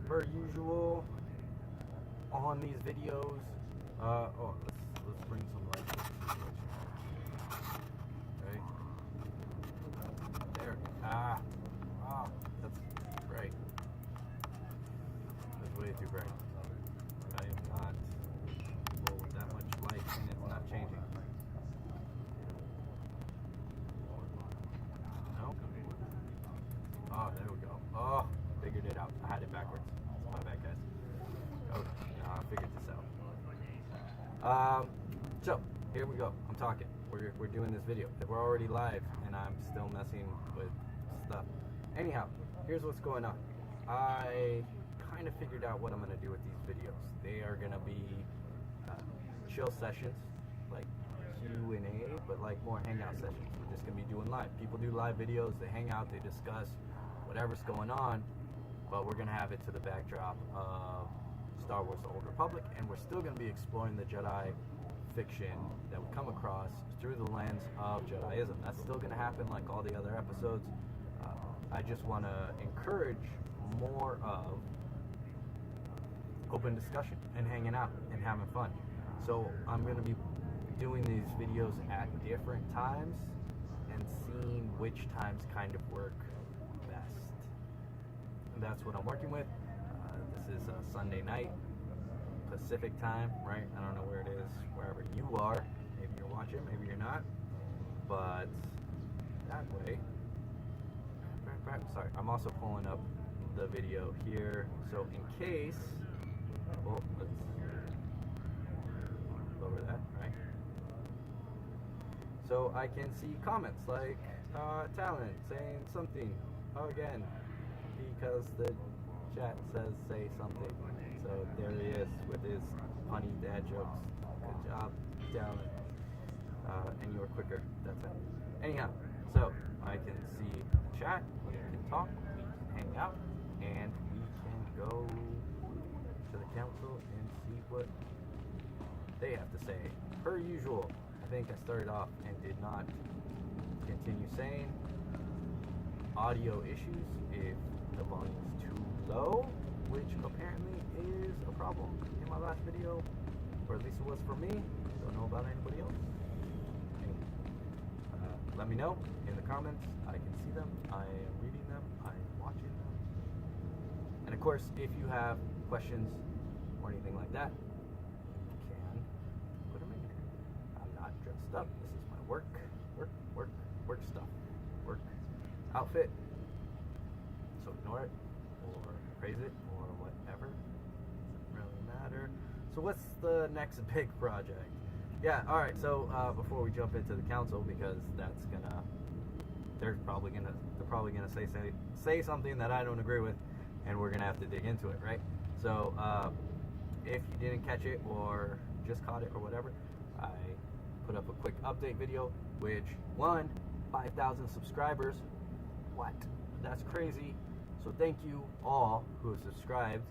per usual on these videos. Let's bring some light to the situation. Okay. There. That's bright. That's way too bright. I am not well with that much light, and it's not changing. No. Oh, there we go. Oh, figured it out. I had it backwards. My bad, guys. Okay, now I figured this out. So here we go. I'm talking. We're doing this video. We're already live, and I'm still messing with stuff. Anyhow, here's what's going on. I kind of figured out what I'm going to do with these videos. They are going to be chill sessions, like Q&A, but like more hangout sessions. We're just going to be doing live. People do live videos. They hang out. They discuss whatever's going on, but we're going to have it to the backdrop of Star Wars: The Old Republic, and we're still going to be exploring the Jedi fiction that we come across through the lens of Jediism. That's still going to happen like all the other episodes. I just want to encourage more of open discussion and hanging out and having fun. So I'm going to be doing these videos at different times and seeing which times kind of work best. And that's what I'm working with. This is a Sunday night, Pacific time, right? I don't know where it is, wherever you are. Maybe you're watching, maybe you're not. But that way, sorry, I'm also pulling up the video here. So in case, well, let's lower that, right? So I can see comments like Talon saying something again because the chat says say something. So there he is with his funny dad jokes. Good job, Talon. And you were quicker. That's it. Anyhow, so I can see the chat. We can talk. We can hang out, and we can go to the council and see what they have to say. Per usual, I think I started off and did not continue saying audio issues if the volume is too low, which apparently is a problem in my last video, or at least it was for me. Don't know about anybody else. Let me know in the comments. I can see them. I am reading them. I am watching them. And of course, if you have questions or anything like that, you can put them in here. I'm not dressed up. This is my work stuff. Work outfit. So ignore it or praise it or whatever. Doesn't really matter. So what's the next big project? Yeah, alright, so before we jump into the council, because that's they're probably gonna say something that I don't agree with, and we're gonna have to dig into it, right? So if you didn't catch it or just caught it or whatever, I put up a quick update video, which won 5,000 subscribers. What? That's crazy. So thank you all who have subscribed,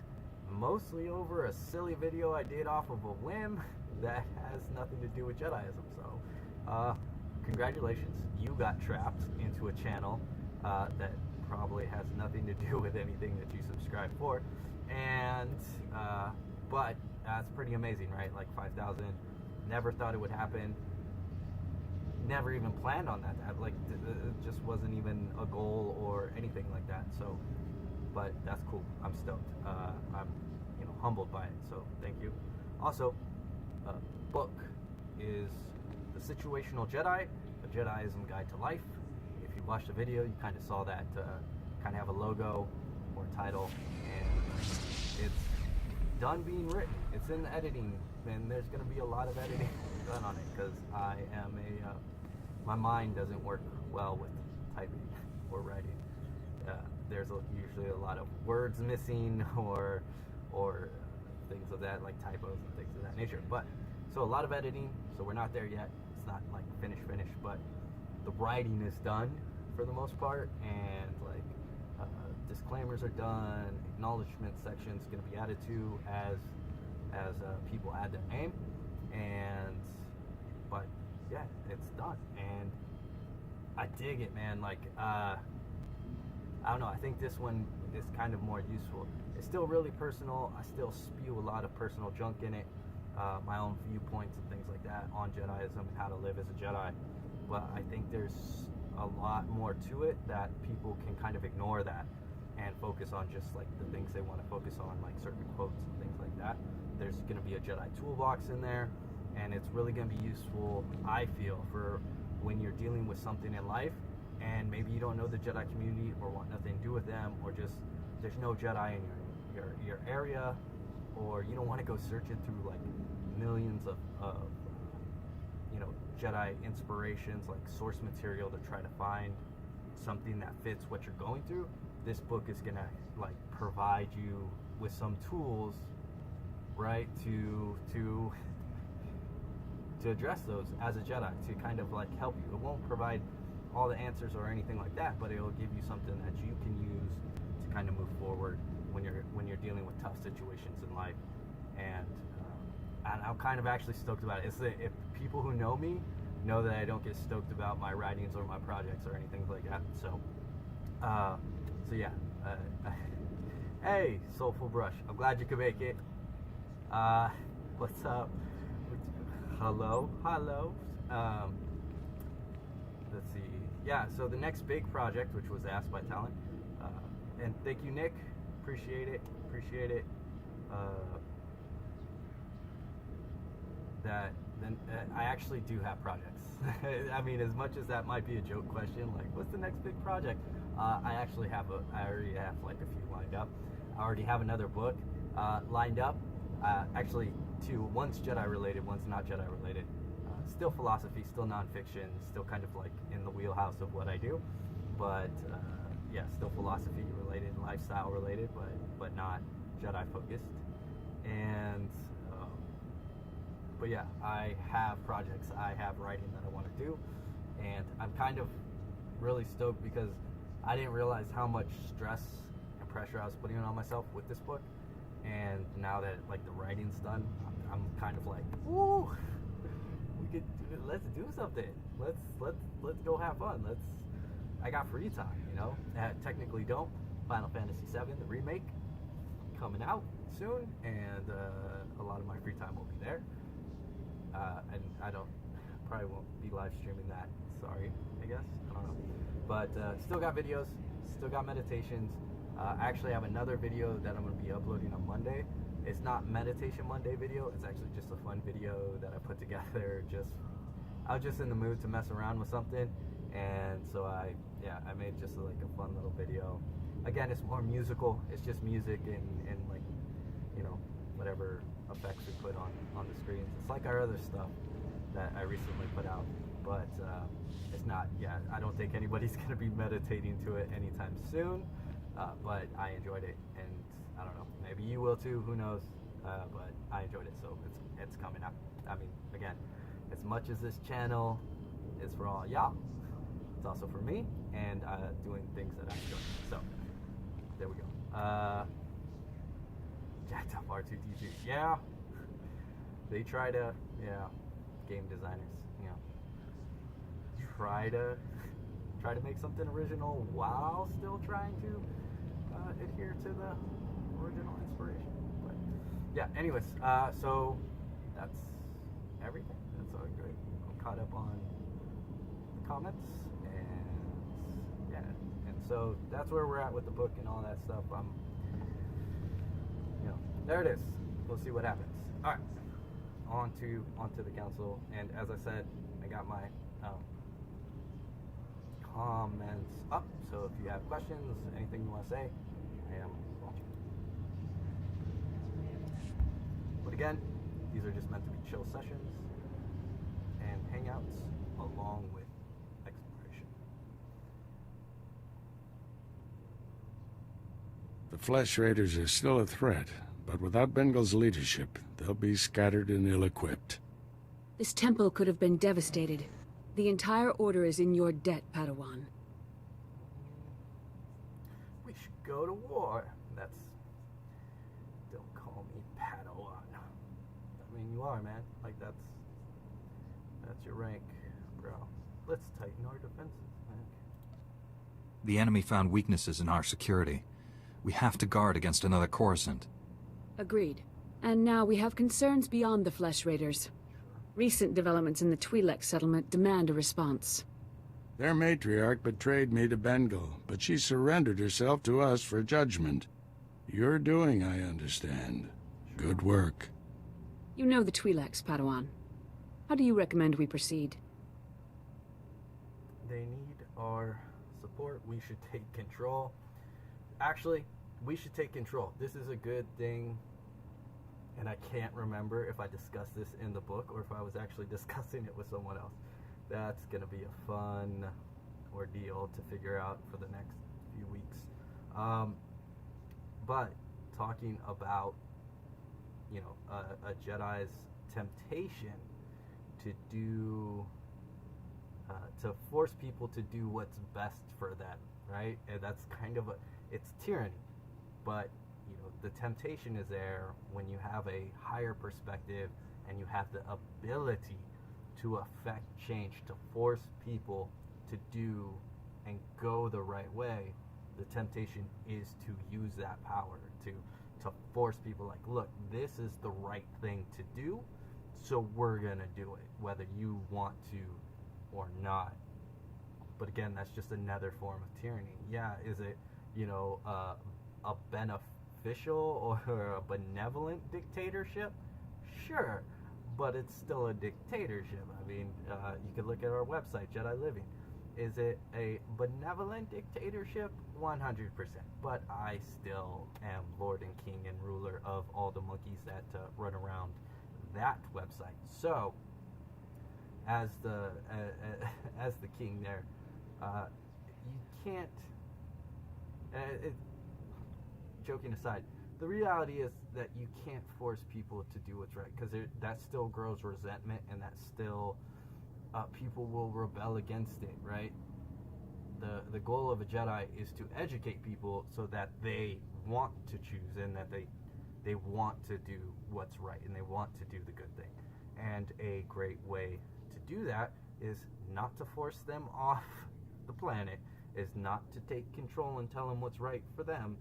mostly over a silly video I did off of a whim that has nothing to do with Jediism. So congratulations, you got trapped into a channel that probably has nothing to do with anything that you subscribed for, and but that's pretty amazing, right? Like 5,000. Never thought it would happen. Never even planned on that. Like it just wasn't even a goal or anything like that. So, but that's cool. I'm stoked. I'm humbled by it. So thank you. Also, book is The Situational Jedi, a Jediism Guide to Life. If you watched the video, you kind of saw that kind of have a logo or title, and it's done being written. It's in editing, and there's going to be a lot of editing done on it because I am my mind doesn't work well with typing or writing. There's usually a lot of words missing or things of that, like typos and things of that nature. But so a lot of editing, so we're not there yet. It's not like finished, but the writing is done for the most part, and like disclaimers are done, acknowledgement sections going to be added to as people add their name, but yeah, it's done, and I dig it, man. Like I don't know, I think this one is kind of more useful. It's still really personal. I still spew a lot of personal junk in it, my own viewpoints and things like that on Jediism and how to live as a Jedi. But I think there's a lot more to it that people can kind of ignore that and focus on just like the things they want to focus on, like certain quotes and things like that. There's going to be a Jedi toolbox in there, and it's really going to be useful, I feel, for when you're dealing with something in life and maybe you don't know the Jedi community or want nothing to do with them, or just there's no Jedi in your area, or you don't want to go searching through like millions of you know, Jedi inspirations, like source material, to try to find something that fits what you're going through. This book is gonna like provide you with some tools, right, to address those as a Jedi, to kind of like help you. It won't provide all the answers or anything like that, but it'll give you something that you can use to kind of move forward when you're dealing with tough situations in life. And I'm kind of actually stoked about it. It's that if people who know me know that I don't get stoked about my writings or my projects or anything like that. So yeah. Hey, Soulful Brush. I'm glad you could make it. What's up? Hello. Let's see. Yeah, so the next big project, which was asked by Talent, and thank you, Nick. Appreciate it. That then I actually do have projects. I mean, as much as that might be a joke question, like what's the next big project? I already have like a few lined up. I already have another book lined up. Actually, two. One's Jedi related, one's not Jedi related. Still philosophy, still nonfiction, still kind of like in the wheelhouse of what I do. But yeah, still philosophy related, lifestyle related, but not Jedi focused. And but yeah, I have projects, I have writing that I want to do, and I'm kind of really stoked because I didn't realize how much stress and pressure I was putting on myself with this book. And now that like the writing's done, I'm kind of like, woo, let's do something. Let's go have fun. I got free time, you know. I technically don't. Final Fantasy VII, the remake, coming out soon, and a lot of my free time will be there. And I probably won't be live streaming that. Sorry, I guess. I don't know. But still got videos, still got meditations. I actually have another video that I'm going to be uploading on Monday. It's not Meditation Monday video. It's actually just a fun video that I put together. I was just in the mood to mess around with something, and so I made just like a fun little video. Again, it's more musical. It's just music and like, you know, whatever effects we put on the screens. It's like our other stuff that I recently put out, but it's not. Yeah, I don't think anybody's gonna be meditating to it anytime soon. But I enjoyed it, and I don't know, maybe you will too. Who knows? But I enjoyed it, so it's coming out. I mean, again, as much as this channel is for all y'all, it's also for me and doing things that I enjoy. So there we go. Jacked up R2D2. Yeah, they try to. Yeah, game designers. You know, try to make something original while still trying to adhere to the original inspiration. But yeah, anyways, so that's everything. That's all good. I'm caught up on the comments, and yeah, and so that's where we're at with the book and all that stuff. You know, there it is. We'll see what happens. All right, onto the council, and as I said, I got my comments up, so if you have questions, anything you want to say, I am watching. But again, these are just meant to be chill sessions and hangouts along with exploration. The Flesh Raiders are still a threat, but without Bengal's leadership, they'll be scattered and ill-equipped. This temple could have been devastated. The entire order is in your debt, Padawan. We should go to war. Don't call me Padawan. I mean, you are, man. Like, that's your rank, bro. Let's tighten our defenses, man. The enemy found weaknesses in our security. We have to guard against another Coruscant. Agreed. And now we have concerns beyond the Flesh Raiders. Recent developments in the Twi'lek settlement demand a response. Their matriarch betrayed me to Bengal, but she surrendered herself to us for judgment. You're doing, I understand. Good work. You know the Twi'leks, Padawan. How do you recommend we proceed? They need our support. We should take control. Actually, we should take control. This is a good thing. And I can't remember if I discussed this in the book or if I was actually discussing it with someone else. That's going to be a fun ordeal to figure out for the next few weeks. But talking about, you know, a Jedi's temptation to do, to force people to do what's best for them, right? And that's kind of it's tyranny. But you know, the temptation is there when you have a higher perspective and you have the ability to affect change, to force people to do and go the right way. The temptation is to use that power to force people, like, look, this is the right thing to do, so we're gonna do it, whether you want to or not. But again, that's just another form of tyranny. Yeah, is it, you know, a beneficial or a benevolent dictatorship? Sure, but it's still a dictatorship. I mean, you could look at our website, Jedi Living. Is it a benevolent dictatorship? 100%. But I still am Lord and King and ruler of all the monkeys that run around that website. So, as the king there, you can't. Joking aside, the reality is that you can't force people to do what's right, because that still grows resentment, and that still people will rebel against it, right? The goal of a Jedi is to educate people so that they want to choose, and that they want to do what's right, and they want to do the good thing. And a great way to do that is not to force them off the planet, is not to take control and tell them what's right for them,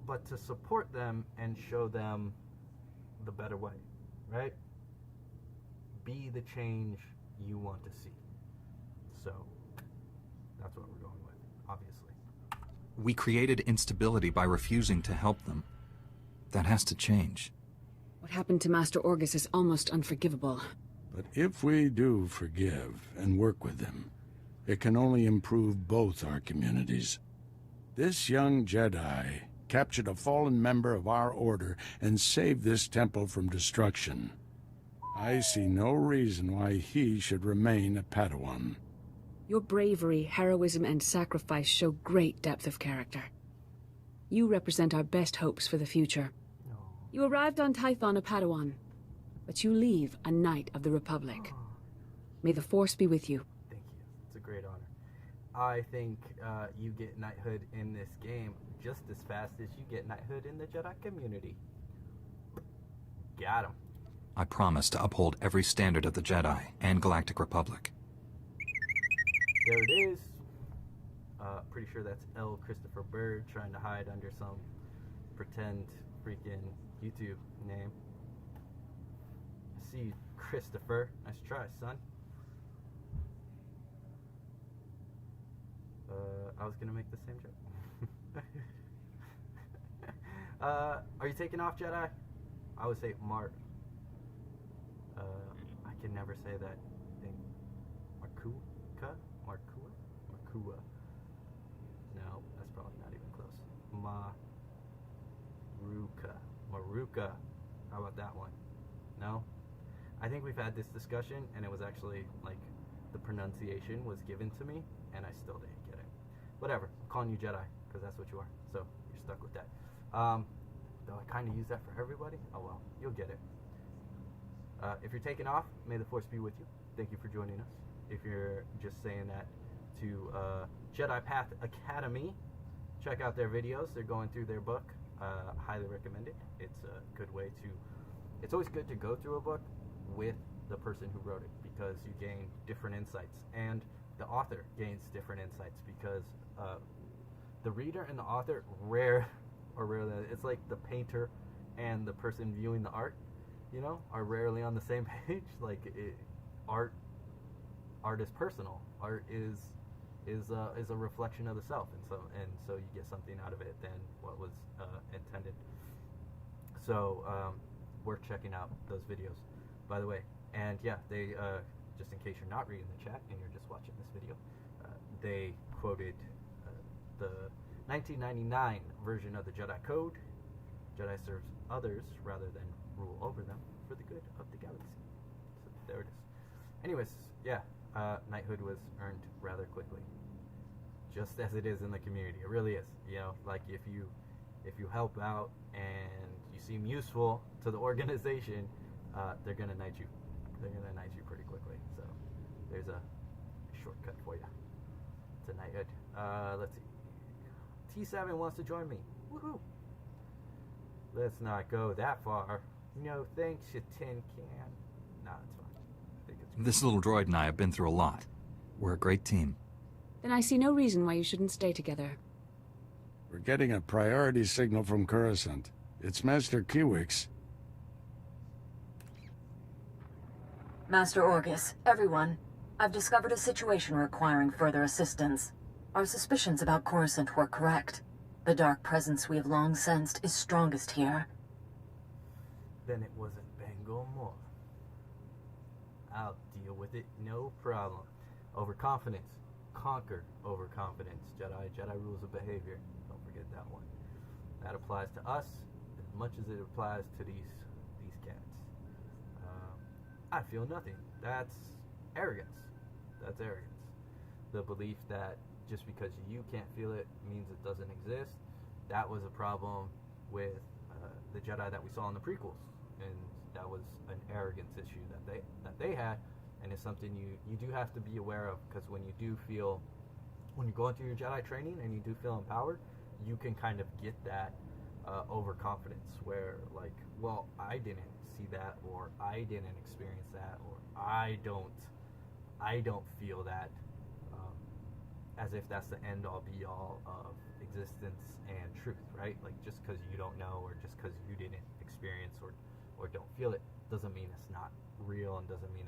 but to support them and show them the better way, right? Be the change you want to see. So that's what we're going with, obviously. We created instability by refusing to help them. That has to change. What happened to Master Orgus is almost unforgivable. But if we do forgive and work with them, it can only improve both our communities. This young Jedi captured a fallen member of our order and saved this temple from destruction. I see no reason why he should remain a Padawan. Your bravery, heroism, and sacrifice show great depth of character. You represent our best hopes for the future. No. You arrived on Tython a Padawan, but you leave a Knight of the Republic. May the Force be with you. Thank you. It's a great honor. I think you get knighthood in this game just as fast as you get knighthood in the Jedi community. Got him. I promise to uphold every standard of the Jedi and Galactic Republic. There it is. Pretty sure that's L. Christopher Bird trying to hide under some pretend freaking YouTube name. I see you, Christopher. Nice try, son. I was gonna make the same joke. Are you taking off, Jedi? I would say Mark. I can never say that thing. Markuka? Markua? No, that's probably not even close. Maruka. How about that one? No? I think we've had this discussion, and it was actually, like, the pronunciation was given to me, and I still didn't get it. Whatever. I'm calling you Jedi, because that's what you are. So, you're stuck with that. Though I kind of use that for everybody. Oh well, you'll get it. If you're taking off, may the Force be with you. Thank you for joining us. If you're just saying that to Jedi Path Academy, check out their videos. They're going through their book. Highly recommend it. It's a good way to... It's always good to go through a book with the person who wrote it, because you gain different insights. And the author gains different insights because the reader and the author it's like the painter and the person viewing the art, are rarely on the same page. Like art is personal. Art is a reflection of the self, and so you get something out of it than what was intended. So worth checking out those videos, by the way. And yeah, they just in case you're not reading the chat and you're just watching this video, they quoted the 1999 version of the Jedi Code. Jedi serves others rather than rule over them for the good of the galaxy. So there it is. Anyways, yeah, knighthood was earned rather quickly, just as it is in the community. It really is. Like if you help out and you seem useful to the organization, they're gonna knight you. They're gonna knight you pretty quickly. So there's a shortcut for you to knighthood. Let's see. T7 wants to join me. Woohoo! Let's not go that far. No thanks, you tin can. Nah, it's fine. I think it's good. This little droid and I have been through a lot. We're a great team. Then I see no reason why you shouldn't stay together. We're getting a priority signal from Coruscant. It's Master Kiwix. Master Orgus, everyone. I've discovered a situation requiring further assistance. Our suspicions about Coruscant were correct. The dark presence we have long sensed is strongest here. Then it wasn't Bengal Moore. I'll deal with it, no problem. Overconfidence. Conquer overconfidence. Jedi rules of behavior. Don't forget that one. That applies to us as much as it applies to these cats. I feel nothing. That's arrogance. That's arrogance. The belief that just because you can't feel it means it doesn't exist. That was a problem with the Jedi that we saw in the prequels, and that was an arrogance issue that they had, and it's something you do have to be aware of, because when you're going through your Jedi training and you do feel empowered, you can kind of get that overconfidence where, like, well, I didn't see that, or I didn't experience that, or I don't feel that, as if that's the end all be all of existence and truth, right? Like, just because you don't know, or just because you didn't experience or don't feel it, doesn't mean it's not real, and doesn't mean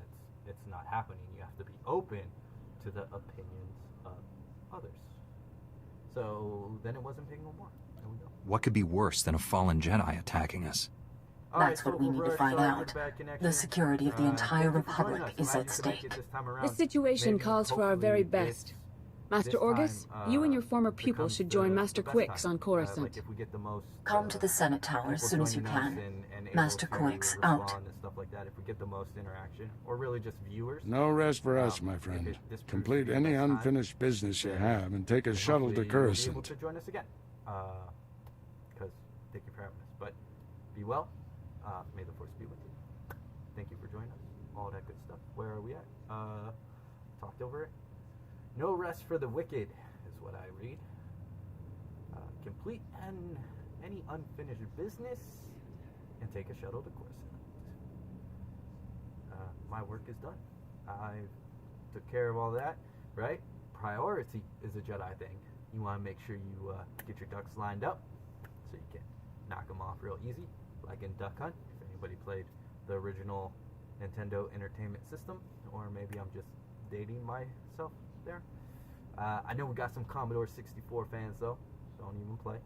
it's not happening. You have to be open to the opinions of others. So then it wasn't Pig No More. There we go. What could be worse than a fallen Jedi attacking us? That's what we need to find out. The security of the entire Republic is at stake. This situation calls for our very best. Master Orgus, you and your former pupil should join Master Quix on Coruscant. Come to the Senate Tower as soon as you can. Master Quix, out. Stuff like that, if we get the most interaction, or really just viewers. No rest for us, my friend. Complete any unfinished business you have and take a shuttle to Coruscant. Able to join us again, because thank you for having us. But be well. May the Force be with you. Thank you for joining us. All that good stuff. Where are we at? Talked over it. No rest for the wicked is what I read. Complete any unfinished business and take a shuttle to Coruscant. My work is done. I took care of all that, right? Priority is a Jedi thing. You want to make sure you get your ducks lined up so you can knock them off real easy, like in Duck Hunt. If anybody played the original Nintendo Entertainment System, or maybe I'm just dating myself there. I know we got some Commodore 64 fans though. Don't even play.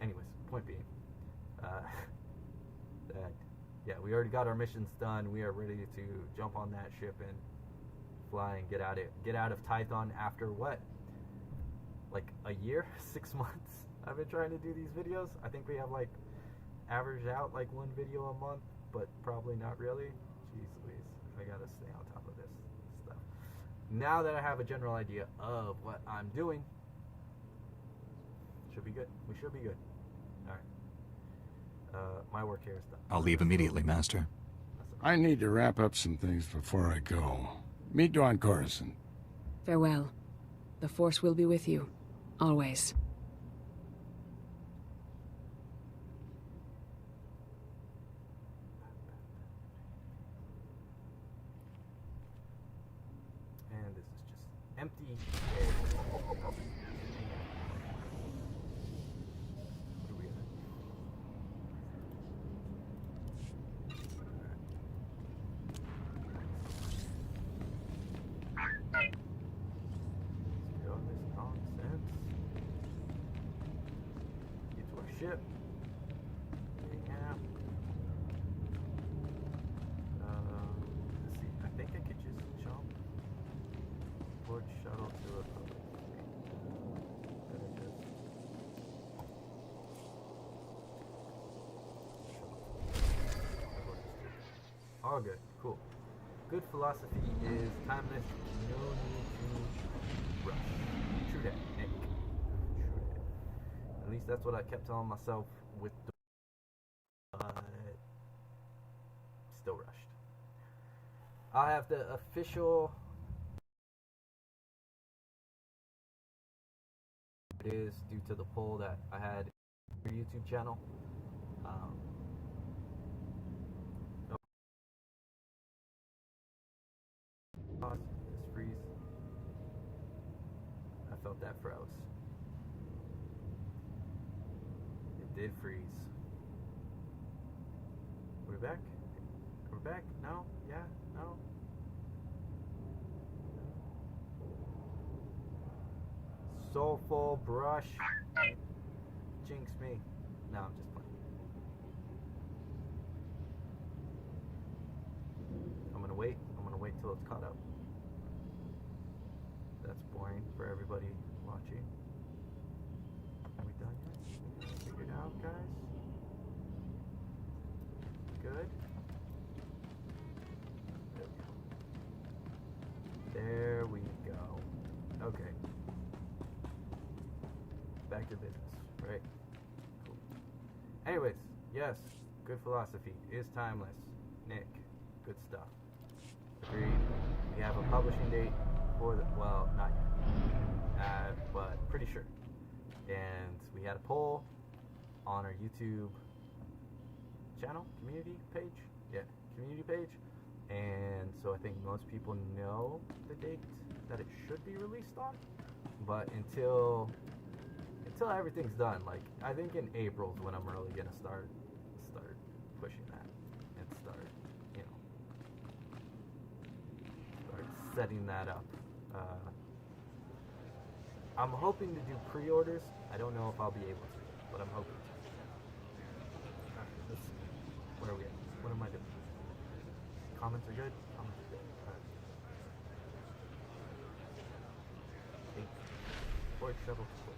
Anyways, point being, that yeah, we already got our missions done. We are ready to jump on that ship and fly and get out of Tython after what? Like a year? 6 months? I've been trying to do these videos. I think we have like averaged out like one video a month, but probably not really. Jeez Louise, I gotta stay on top of this stuff. Now that I have a general idea of what I'm doing, should be good. We should be good. Alright. My work here is done. I'll leave immediately, Master. I need to wrap up some things before I go. Meet you on Coruscant. Farewell. The Force will be with you. Always. And this is just empty air. What are we at? Let's get on this nonsense. Get to our ship. Yeah. Let's see. I think I could just jump. Board shuttle to a public state. Gotta just all good, cool. Good philosophy is timeless, no need to rush. True that, Nick. True that. At least that's what I kept telling myself with the still rushed. I'll have the official it is due to the poll that I had your YouTube channel. Just freeze. I felt that froze. It did freeze. We're back? We're back? No? Yeah? No? Soulful brush. Jinx me. No, I'm just playing. I'm gonna wait. I'm gonna wait till it's caught up. That's boring for everybody watching. Are we done yet? Figured out, guys? Good. There we go. Okay. Back to business, right? Cool. Anyways, yes, good philosophy is timeless. Nick, good stuff. Agreed. We have a publishing date for the, well, not yet, but pretty sure. And we had a poll on our YouTube channel, community page? Yeah, community page. And so I think most people know the date that it should be released on. But until everything's done, like I think in April is when I'm really gonna start pushing that and start setting that up. I'm hoping to do pre-orders. I don't know if I'll be able to, but I'm hoping to. Let's see. Where are we at? What am I doing? Comments are good? Comments are good. Alright. Board shuttle to place.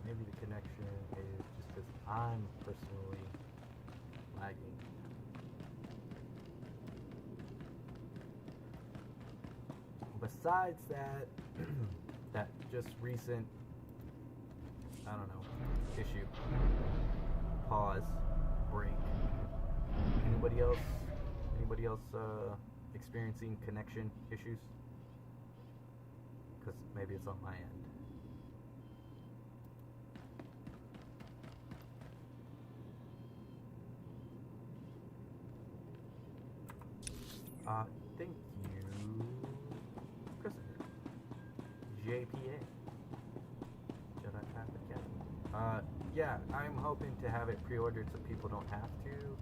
Maybe the connection is just because I'm personally lagging. Besides that, that just recent, I don't know, issue, pause, break. Anybody else experiencing connection issues? Because maybe it's on my end. Thank you, Christopher. JPA. Jedi Stuff Academy. Yeah, I'm hoping to have it pre-ordered so people don't have to,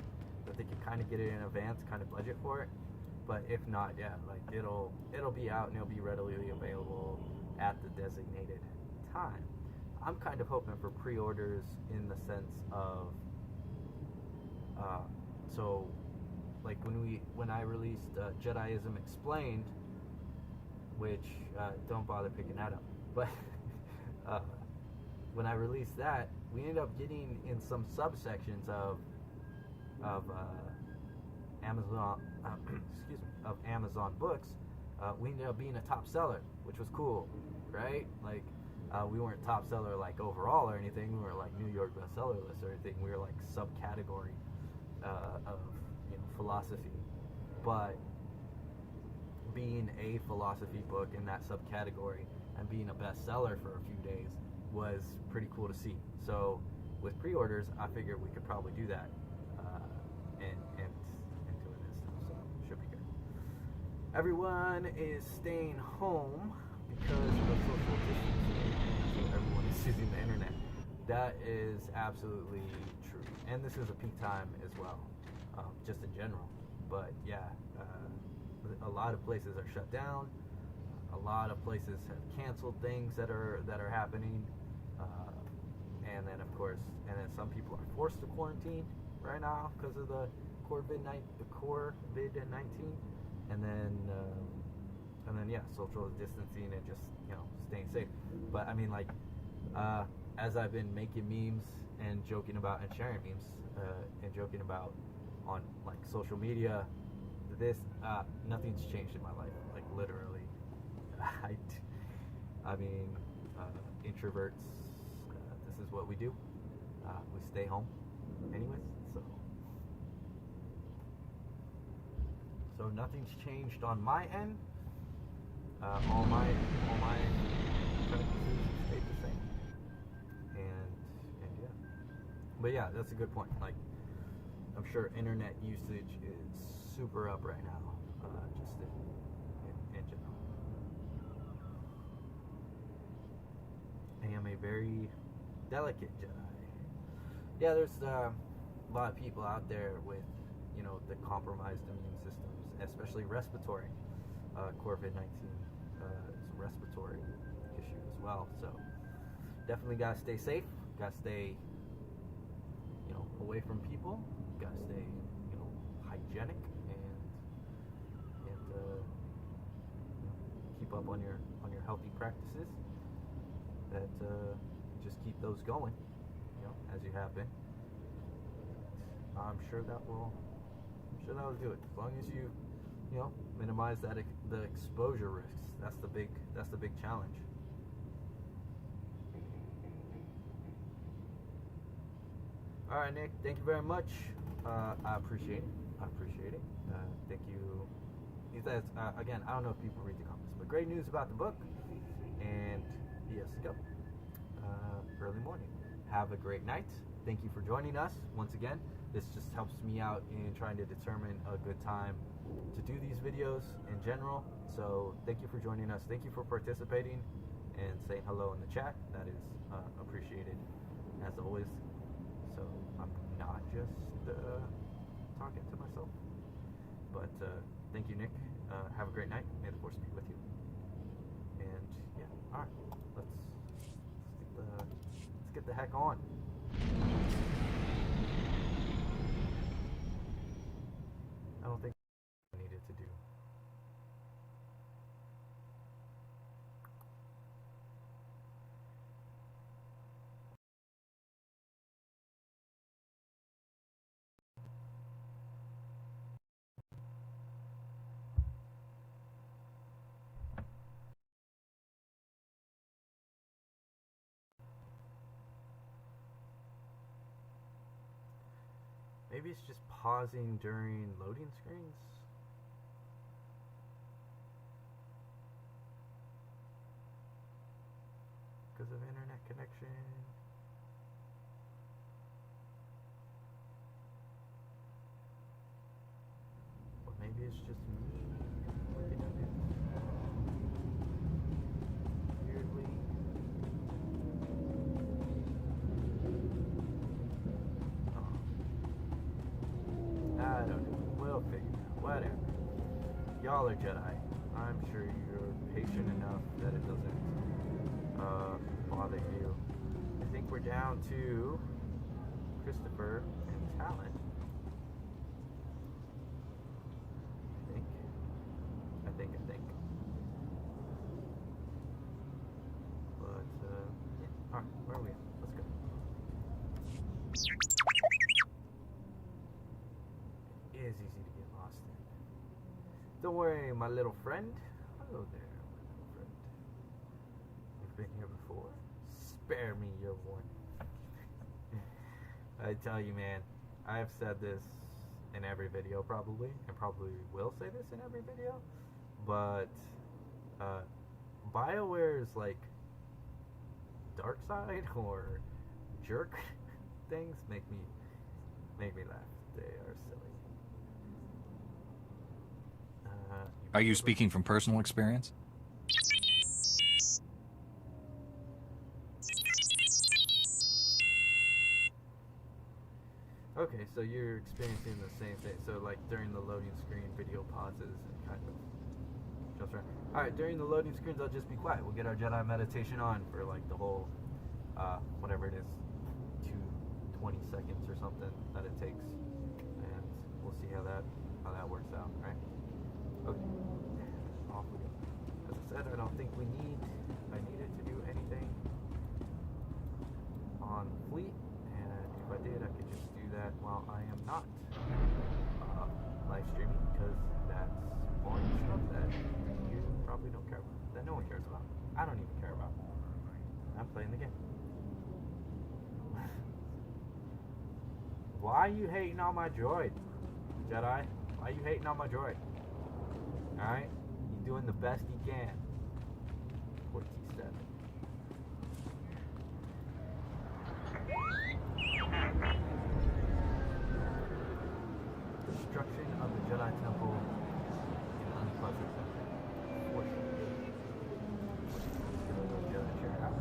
that they can kind of get it in advance, kind of budget for it. But if not, yeah, like it'll be out and it'll be readily available at the designated time. I'm kind of hoping for pre-orders in the sense of, so like when I released Jediism Explained, which don't bother picking that up, but when I released that, we ended up getting in some subsections of Amazon excuse me, of Amazon books, we ended up being a top seller, which was cool, right? Like we weren't top seller like overall or anything. We weren't like New York bestseller list or anything. We were like subcategory of philosophy. But being a philosophy book in that subcategory and being a bestseller for a few days was pretty cool to see. So with pre-orders, I figured we could probably do that, and doing this, so should be good. Everyone is staying home because of social distancing, so everyone is using the internet. That is absolutely true, and this is a peak time as well, just in general. But yeah, a lot of places are shut down. A lot of places have canceled things that are happening, and then of course, some people are forced to quarantine right now because of the COVID-19, and then yeah, social distancing and just staying safe. But I mean, like, as I've been making memes and joking about and sharing memes and joking about on like social media, nothing's changed in my life, like literally. I mean, introverts, this is what we do. We stay home anyways, so nothing's changed on my end. All my practices stayed the same, and yeah. But yeah, that's a good point. Like, I'm sure internet usage is super up right now, just in general. I am a very delicate Jedi. Yeah, there's a lot of people out there with, the compromised immune systems, especially respiratory. COVID-19 is a respiratory issue as well. So definitely gotta stay safe. Gotta stay, away from people. Gotta stay, hygienic and keep up on your healthy practices. That just keep those going, as you have been. I'm sure that will do it. As long as you minimize the exposure risks. That's the big challenge. All right, Nick. Thank you very much. I appreciate it. Thank you. He says again. I don't know if people read the comments, but great news about the book. And he has to go early morning. Have a great night. Thank you for joining us once again. This just helps me out in trying to determine a good time to do these videos in general. So thank you for joining us. Thank you for participating and saying hello in the chat. That is appreciated as always. So I'm not just talking to myself. But thank you, Nick. Have a great night. May the force be with you. And yeah, all right. Let's get the heck on. I don't think I needed to do. Maybe it's just pausing during loading screens. Because of internet connection. Or maybe it's just me looking at it weirdly. I don't know. We'll figure it out. Whatever. Y'all are Jedi. I'm sure you're patient enough that it doesn't bother you. I think we're down to Christopher and Talon. I think. But yeah. Alright, where are we at? Let's go. It is easy to get lost in. Don't worry, my little friend. Hello there, my little friend. You've been here before? Spare me your warning. I tell you, man, I have said this in every video probably, and probably will say this in every video, but BioWare's like dark side or jerk things make me laugh. They are silly. Are you speaking from personal experience? Okay, so you're experiencing the same thing. So like during the loading screen, video pauses and kind of jumps around. Alright, during the loading screens, I'll just be quiet. We'll get our Jedi meditation on for like the whole, whatever it is, 20 seconds or something that it takes. And we'll see how that works out, right? Okay. Off we go. As I said, I don't think I needed to do anything on Fleet. And if I did, I could just do that while I am not live streaming, because that's boring stuff that you probably don't care about, that no one cares about. I don't even care about. I'm playing the game. Why are you hating on my droid, Jedi? Why are you hating on my droid? Alright? You're doing the best you can. Poor T7. Destruction of the Jedi Temple in unpleasant fortune. Jedi chair out.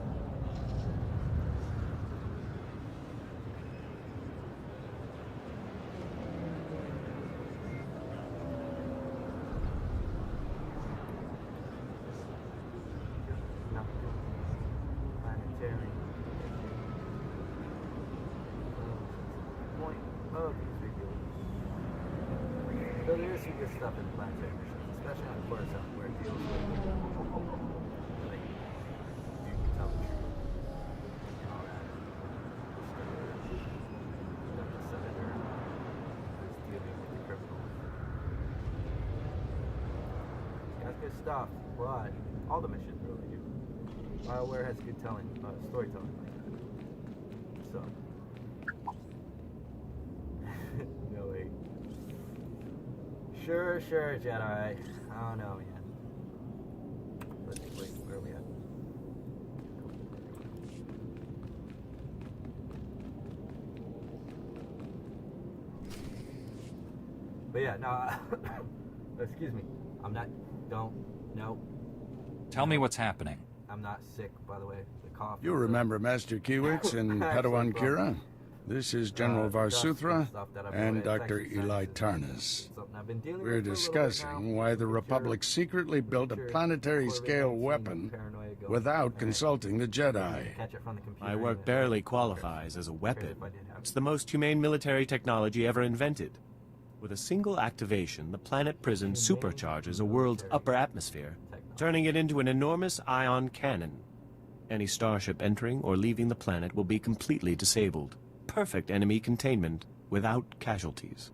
Planetary point of these videos. So there's some good stuff in the planetary missions, especially on Coruscant, where it deals with like you can tell the truth and all that. Like the senator who's dealing with the criminals. That's good stuff, but all the missions really do. BioWare has good storytelling like that. So, no way. Sure, Jedi. I don't know, man. Let's wait. Where are we at? But yeah, no. Excuse me. I'm not. No. Tell me what's happening. I'm not sick, by the way. The cough. You remember Master Kiwix and Padawan Kira? This is General Varsuthra and Dr. Eli Tarnas. We're discussing why the Republic secretly built a planetary-scale weapon without consulting the Jedi. My work barely qualifies as a weapon. It's the most humane military technology ever invented. With a single activation, the planet prison supercharges a world's upper atmosphere, turning it into an enormous ion cannon. Any starship entering or leaving the planet will be completely disabled. Perfect enemy containment without casualties.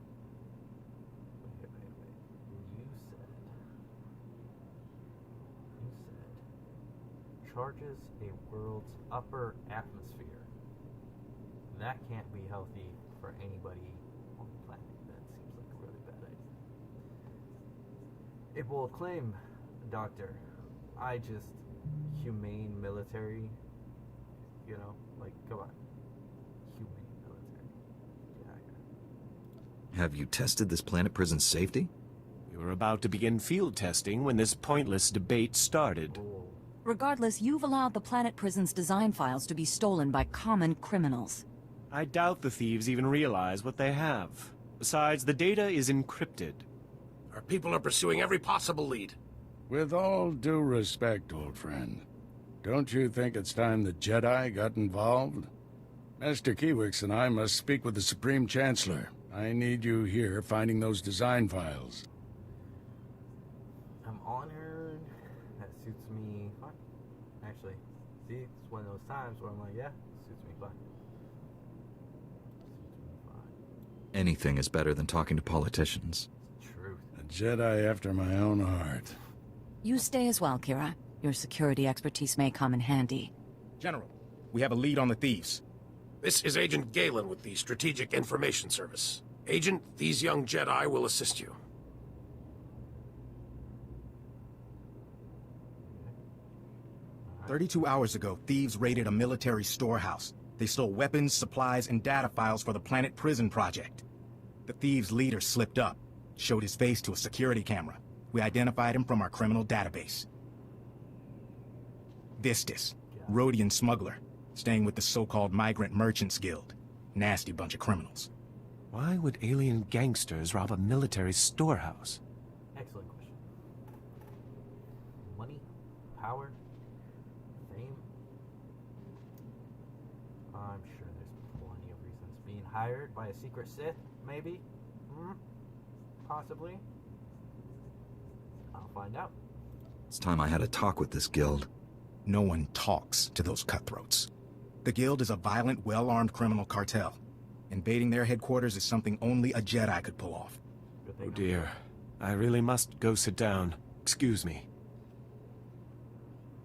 You said charges a world's upper atmosphere. That can't be healthy for anybody on the planet. That seems like a really bad idea. It will claim, Doctor, humane military, like, come on. Humane military. Yeah. Have you tested this planet prison's safety? We were about to begin field testing when this pointless debate started. Cool. Regardless, you've allowed the planet prison's design files to be stolen by common criminals. I doubt the thieves even realize what they have. Besides, the data is encrypted. Our people are pursuing every possible lead. With all due respect, old friend, don't you think it's time the Jedi got involved? Master Kiwix and I must speak with the Supreme Chancellor. I need you here finding those design files. I'm honored. That suits me fine. Actually, see, it's one of those times where I'm like, yeah, suits me fine. Suits me fine. Anything is better than talking to politicians. Truth. A Jedi after my own heart. You stay as well, Kira. Your security expertise may come in handy. General, we have a lead on the thieves. This is Agent Galen with the Strategic Information Service. Agent, these young Jedi will assist you. 32 hours ago, thieves raided a military storehouse. They stole weapons, supplies, and data files for the Planet Prison project. The thieves' leader slipped up, showed his face to a security camera. We identified him from our criminal database. Vistus, Rhodian smuggler, staying with the so-called Migrant Merchants Guild. Nasty bunch of criminals. Why would alien gangsters rob a military storehouse? Excellent question. Money? Power? Fame? I'm sure there's plenty of reasons. Being hired by a secret Sith, maybe? Possibly. I'll find out. It's time I had a talk with this guild. No one talks to those cutthroats. The guild is a violent, well-armed criminal cartel. Invading their headquarters is something only a Jedi could pull off. Oh dear. I really must go sit down. Excuse me.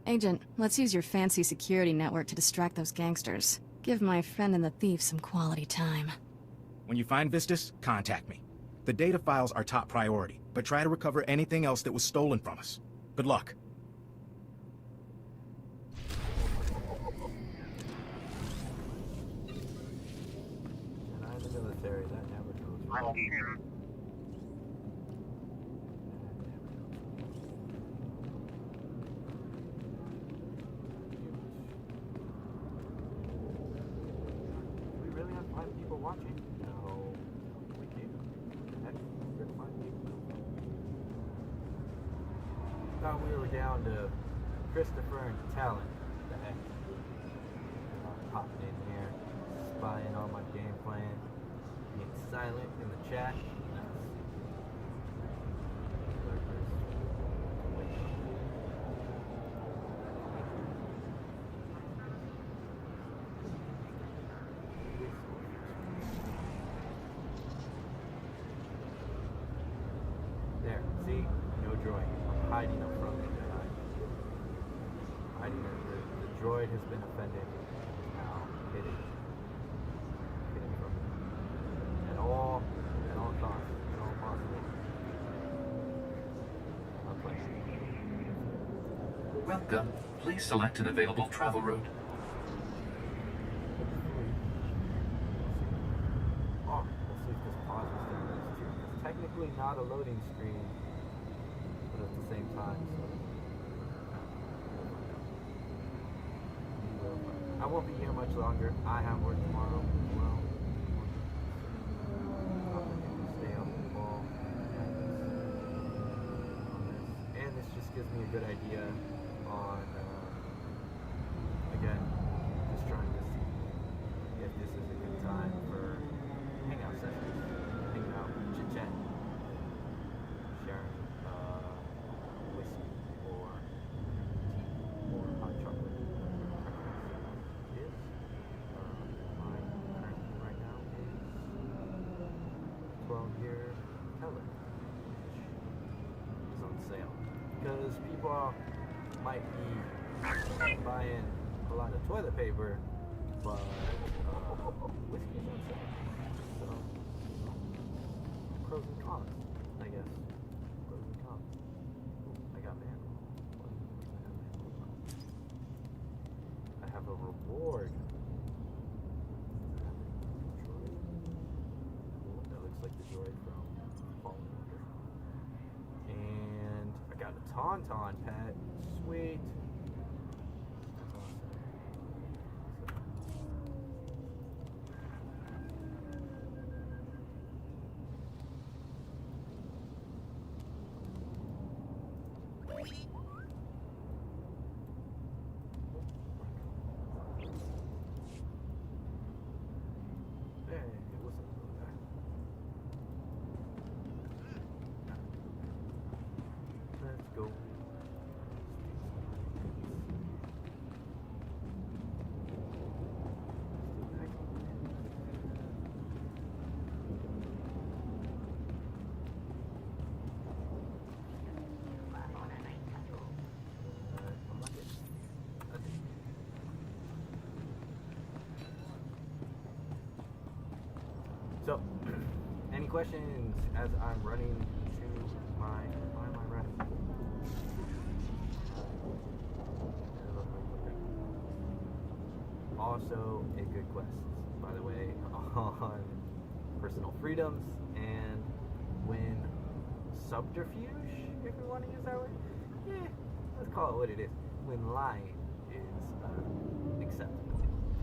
Agent, let's use your fancy security network to distract those gangsters. Give my friend and the thief some quality time. When you find Vistus, contact me. The data files are top priority, but try to recover anything else that was stolen from us. Good luck. And I'm the military, that never goes well. We really have 5 people watching? No, we do. Heck, we're 5 people. Thought we were down to Christopher and Talon. The heck? Popping in here, spying on my game plan, being silent in the chat. There, see? No droid. I'm hiding up front of the Jedi. Hiding the droid has been offended. Now hidden. Hidden from me. At all costs. At all possible. I'm playing. Welcome. Please select an available travel route. Oh, let's see if this pause is doing this too. It's technically not a loading screen, but at the same time, so. I won't be here much longer. I have work tomorrow as well. I'm going to stay on the ball on this. And this just gives me a good idea on, again, just trying to see if this is a good time for hangout sessions, hanging out, chit-chat, sharing whiskey or tea or hot chocolate. Is mine currently right now is 12-year Teller, which is on sale because people might be buying a lot of toilet paper, but whiskey's on sale. So, pros and cons, I guess. Pros and cons. Ooh, I got man. I have a reward. That looks like the droid from Fallen Order. And I got a Tauntaun pet. Sweet. That's awesome. Hey, what's up there? Let's go. So, any questions as I'm running to my, why am I running? also a good quest, by the way, on personal freedoms and when subterfuge, if we want to use that word. Yeah, let's call it what it is. When lying is acceptable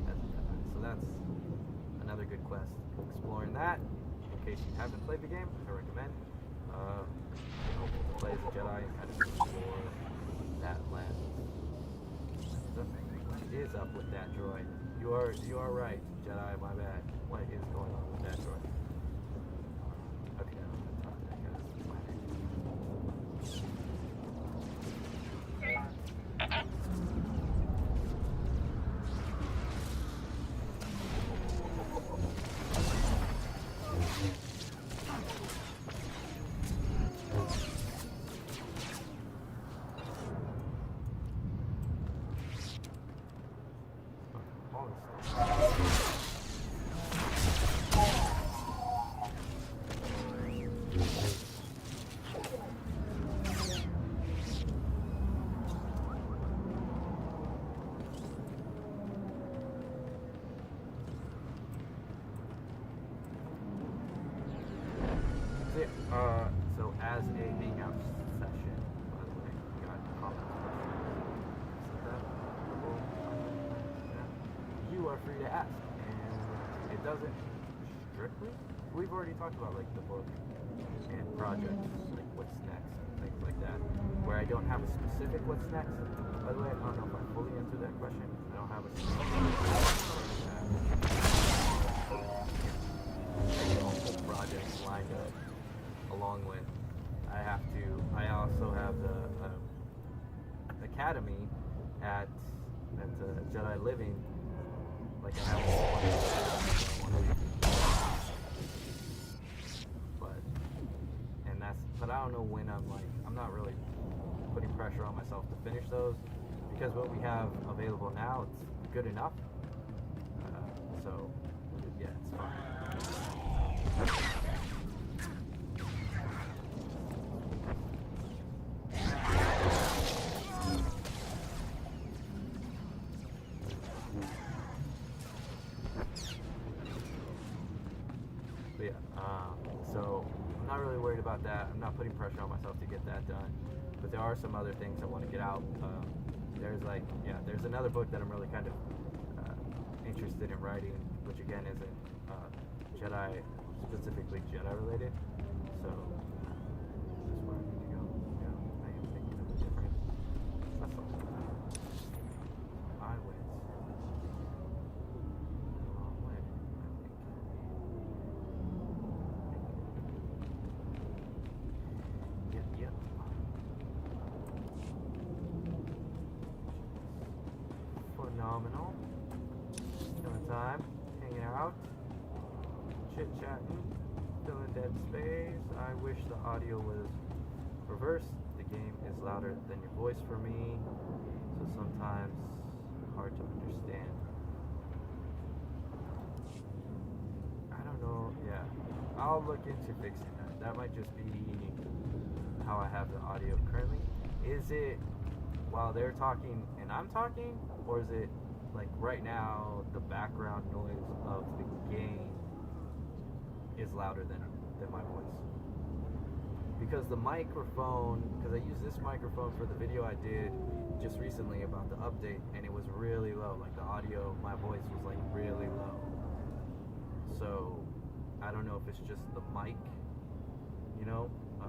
as a Jedi. So that's another good quest. Exploring that. In case you haven't played the game, I recommend. Play as a Jedi and kind of explore that lens. What is up with that droid? You are right, Jedi. My bad. What is going on with that droid? Okay, I'm gonna talk to that guy. So as a hangout session, by the way, we got comments, questions. You are free to ask, and it doesn't strictly. We've already talked about like the book and projects, like what's next, and things like that. Where I don't have a specific what's next. By the way, I don't know if I fully answered that question. I don't have a specific projects lined up. Along with, I also have the academy at Jedi Living. Like I have but I don't know when I'm not really putting pressure on myself to finish those because what we have available now, it's good enough. So yeah, it's fine. So I'm not really worried about that. I'm not putting pressure on myself to get that done. But there are some other things I want to get out. There's another book that I'm really kind of interested in writing, which again isn't Jedi, specifically Jedi related. So that's where I need to go. Yeah, I am thinking of a different vessel. I went the wrong way. Yep. Phenomenal. Spending time, hanging out, chit-chatting, filling dead space. I wish the audio was reversed. The game is louder than your voice for me, so sometimes hard to understand. I don't know. Yeah, I'll look into fixing that. That might just be how I have the audio currently. Is it while they're talking and I'm talking, or is it like right now the background noise of the game is louder than my voice? Because the microphone, because I use this microphone for the video I did just recently about the update, and it was really low. Like the audio, my voice was like really low. So I don't know if it's just the mic, you know. I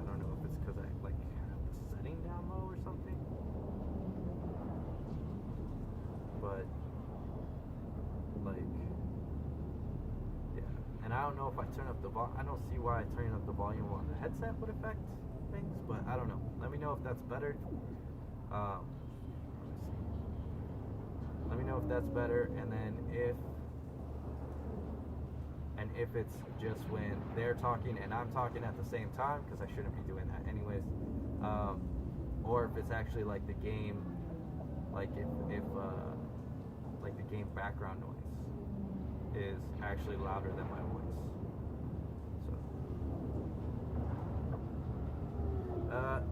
don't know if it's because I like have the setting down low or something. But like, yeah. And I don't know if I turn up the I don't see why turning up the volume on the headset would affect things, but I don't know. Let me know if that's better. Let me know if that's better, and then if it's just when they're talking and I'm talking at the same time, because I shouldn't be doing that anyways, or if it's actually like the game, like if like the game background noise is actually louder than my voice. So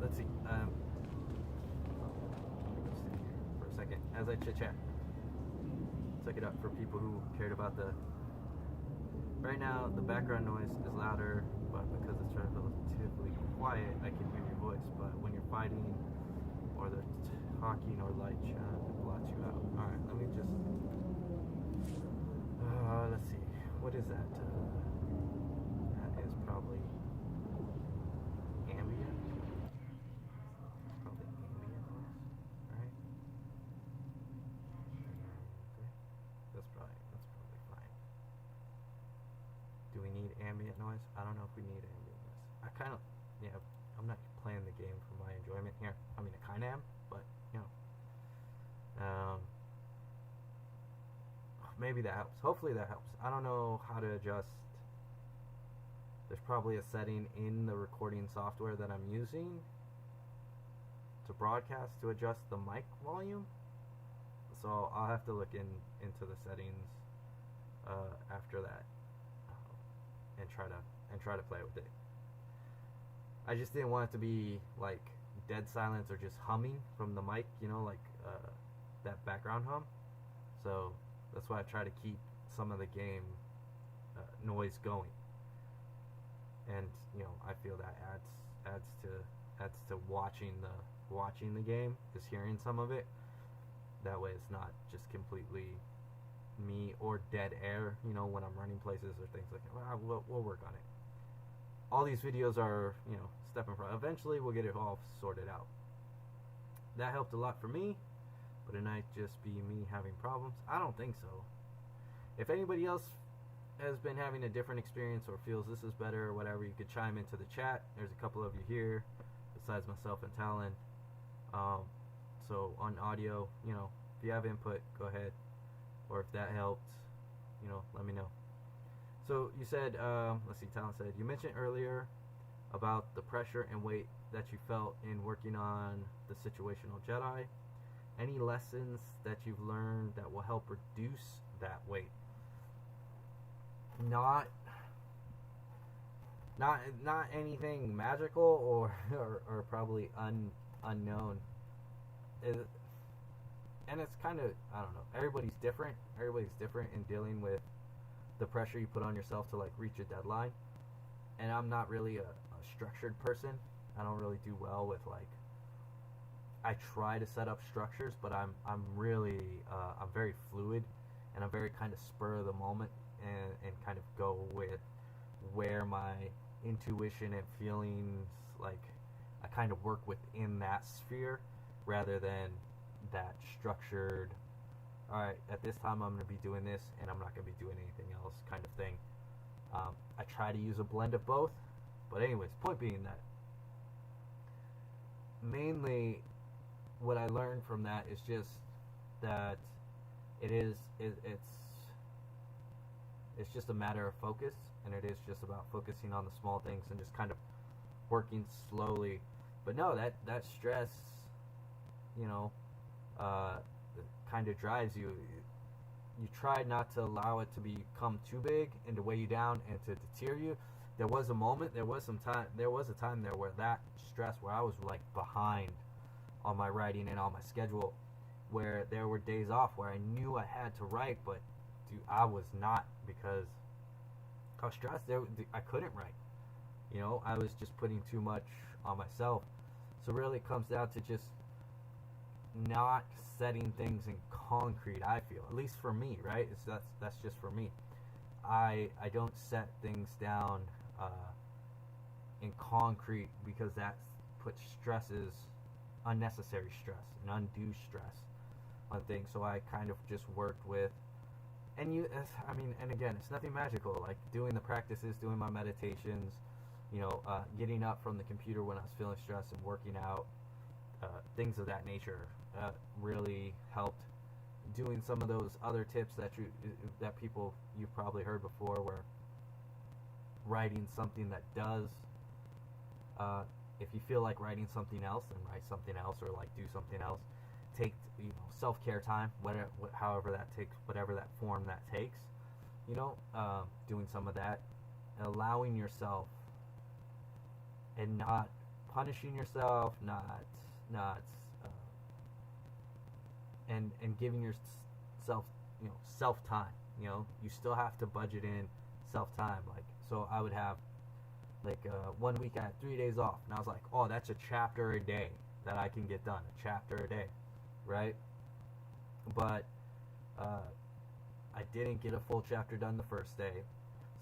let's see. Let me go sit here for a second as I chit chat. took it up for people who cared about the... Right now, the background noise is louder, but because it's relatively quiet, I can hear your voice. But when you're fighting, or they're talking, or light chat, it blots you out. Alright, let me just... let's see. What is that? That is probably ambient. It's probably ambient noise, right? Okay. That's probably fine. Do we need ambient noise? I don't know if we need ambient noise. I kind of, yeah, I'm not playing the game for my enjoyment here. I mean, I kind of am, but, you know. Maybe that helps. Hopefully that helps. I don't know how to adjust. There's probably a setting in the recording software that I'm using to broadcast to adjust the mic volume. So I'll have to look into the settings after that and try to play with it. I just didn't want it to be like dead silence or just humming from the mic, you know, like that background hum. So that's why I try to keep some of the game noise going, and you know, I feel that adds to watching the game is hearing some of it. That way, it's not just completely me or dead air. You know, when I'm running places or things like that. We'll work on it. All these videos are, you know, step in front. Eventually, we'll get it all sorted out. That helped a lot for me. But it might just be me having problems. I don't think so. If anybody else has been having a different experience or feels this is better or whatever, you could chime into the chat. There's a couple of you here, besides myself and Talon. So on audio, you know, if you have input, go ahead. Or if that helped, you know, let me know. So you said, let's see, Talon said, you mentioned earlier about the pressure and weight that you felt in working on the situational Jedi. Any lessons that you've learned that will help reduce that weight? Not anything magical or probably unknown. And it's kind of, I don't know, everybody's different in dealing with the pressure you put on yourself to like reach a deadline. And I'm not really a structured person. I don't really do well with like, I try to set up structures, but I'm really I'm very fluid, and I'm very kind of spur of the moment, and kind of go with where my intuition and feelings, like I kind of work within that sphere rather than that structured, all right, at this time I'm going to be doing this and I'm not going to be doing anything else kind of thing. I try to use a blend of both, but anyways, point being that mainly what I learned from that is just that it's just a matter of focus, and it is just about focusing on the small things and just kind of working slowly. But no, that stress, you know, kind of drives you. You try not to allow it to become too big and to weigh you down and to deter you. There was a moment, there was a time there where that stress, where I was like behind on my writing and on my schedule, where there were days off where I knew I had to write, but dude, I was not, because I was stressed. I couldn't write. You know, I was just putting too much on myself. So really it comes down to just not setting things in concrete, I feel. At least for me, right? That's just for me. I don't set things down in concrete, because that puts unnecessary stress and undue stress on things. So I kind of just worked with, and again, it's nothing magical, like doing the practices, doing my meditations, you know, getting up from the computer when I was feeling stressed and working out, things of that nature really helped. Doing some of those other tips that you've probably heard before, where writing something that does, if you feel like writing something else, then write something else, or like do something else. Take, you know, self-care time, however that takes, whatever that form that takes, you know, doing some of that, and allowing yourself, and not punishing yourself, and giving yourself self-time. You still have to budget in self-time. Like, so I would have, like, 1 week I had 3 days off, and I was like, oh, that's a chapter a day that I can get done, a chapter a day, right? But I didn't get a full chapter done the first day,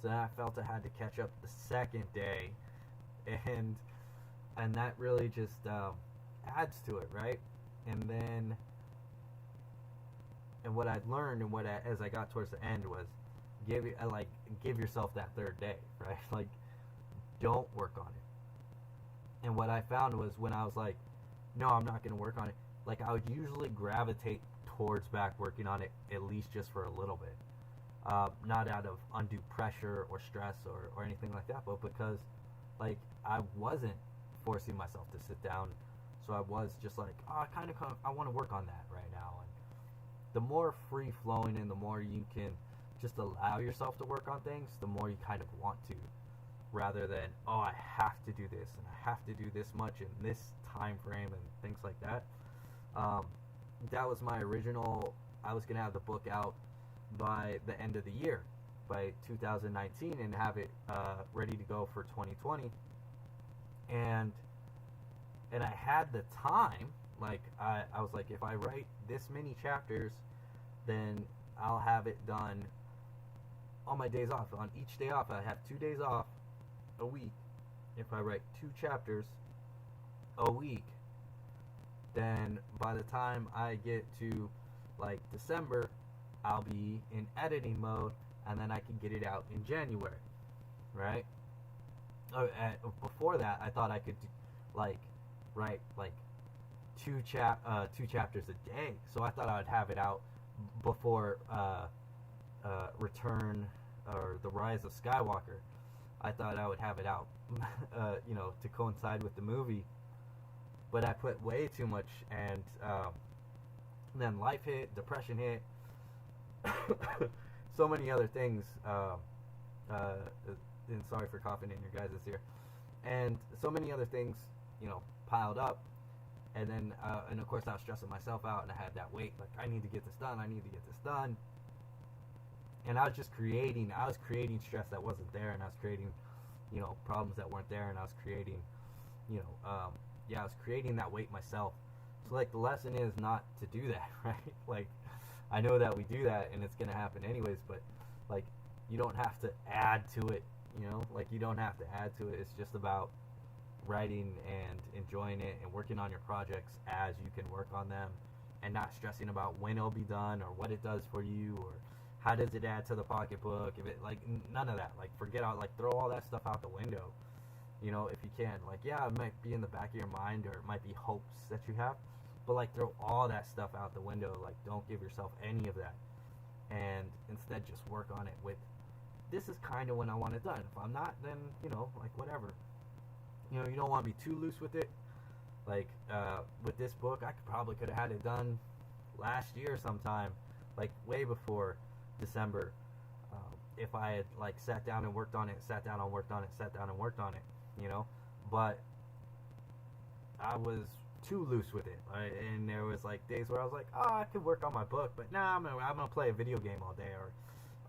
so then I felt I had to catch up the second day, and that really just adds to it, right? And what I learned, and as I got towards the end, was give yourself that third day, right? Like, don't work on it. And what I found was, when I was like, no, I'm not going to work on it, like, I would usually gravitate towards back working on it, at least just for a little bit. Not out of undue pressure or stress or anything like that, but because, like, I wasn't forcing myself to sit down, so I was just like, oh, I want to work on that right now. And the more free-flowing and the more you can just allow yourself to work on things, the more you kind of want to, rather than, oh, I have to do this, and I have to do this much in this time frame, and things like that. That was my original. I was going to have the book out by the end of the year, by 2019, and have it ready to go for 2020. And I had the time. Like, I was like, if I write this many chapters, then I'll have it done on my days off. On each day off, I have 2 days off a week. If I write 2 chapters a week, then by the time I get to, like, December, I'll be in editing mode, and then I can get it out in January, right? Before that, I thought I could write like two chapters a day. So I thought I would have it out before Return or The Rise of Skywalker. I thought I would have it out, to coincide with the movie. But I put way too much, and then life hit, depression hit, so many other things. And sorry for coughing in your guys' ear. And so many other things, piled up. And then, and of course, I was stressing myself out, and I had that weight. Like, I need to get this done. I need to get this done. And I was just creating. I was creating stress that wasn't there, and I was creating, problems that weren't there, and I was creating, I was creating that weight myself. So, like, the lesson is not to do that, right? Like, I know that we do that, and it's gonna happen anyways. But, like, you don't have to add to it. Like, you don't have to add to it. It's just about writing and enjoying it and working on your projects as you can work on them, and not stressing about when it'll be done or what it does for you or how does it add to the pocketbook. If it, like, none of that. Like, forget out, like, throw all that stuff out the window, if you can. Like, yeah, it might be in the back of your mind, or it might be hopes that you have, but, like, throw all that stuff out the window. Like, don't give yourself any of that, and instead just work on it with, this is kind of when I want it done. If I'm not, then, like, whatever. You don't want to be too loose with it. Like, with this book, I could have had it done last year sometime, like, way before December, if I had, like, sat down and worked on it, but I was too loose with it, right? And there was, like, days where I was like, oh, I could work on my book, but nah, I'm gonna play a video game all day, or,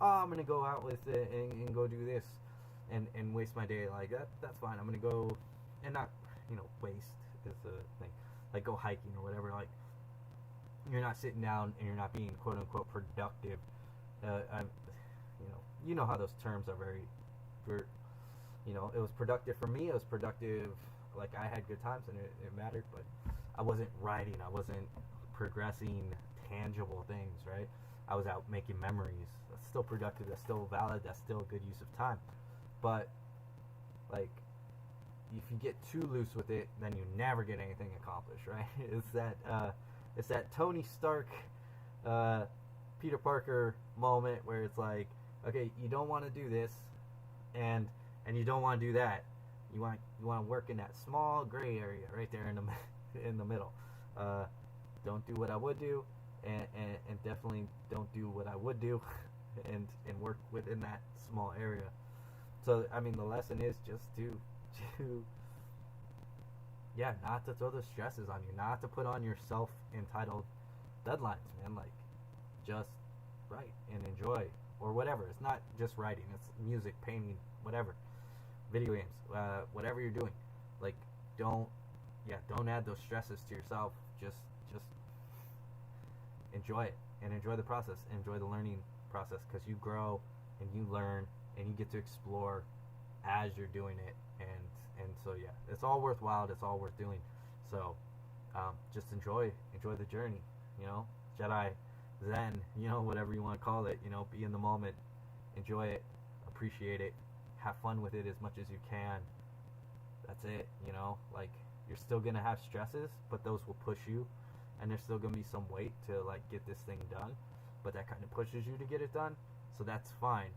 oh, I'm gonna go out with it and go do this and waste my day. Like, that's fine. I'm gonna go, and not, waste is the thing, like, go hiking or whatever. Like, you're not sitting down and you're not being quote unquote productive. You know how those terms are very, it was productive for me. It was productive. Like, I had good times and it mattered, but I wasn't writing. I wasn't progressing tangible things, right? I was out making memories. That's still productive. That's still valid. That's still a good use of time. But, like, if you get too loose with it, then you never get anything accomplished, right? It's that Tony Stark, Peter Parker moment where it's like, okay, you don't want to do this, and you don't want to do that. You want to work in that small gray area right there in the middle. Don't do what I would do, and definitely don't do what I would do, and work within that small area. So, I mean, the lesson is just to not to throw those stresses on you, not to put on your self-entitled deadlines, man. Like, just write and enjoy, or whatever. It's not just writing, it's music, painting, whatever, video games, whatever you're doing. Like, don't add those stresses to yourself. Just enjoy it and enjoy the process, enjoy the learning process, because you grow and you learn and you get to explore as you're doing it, and so yeah, it's all worthwhile, it's all worth doing. So just enjoy the journey, you know. Jedi Zen, you know, whatever you want to call it, you know. Be in the moment, enjoy it, appreciate it, have fun with it as much as you can. That's it, you know. Like, you're still gonna have stresses, but those will push you, and there's still gonna be some weight to like get this thing done, but that kind of pushes you to get it done, so that's fine.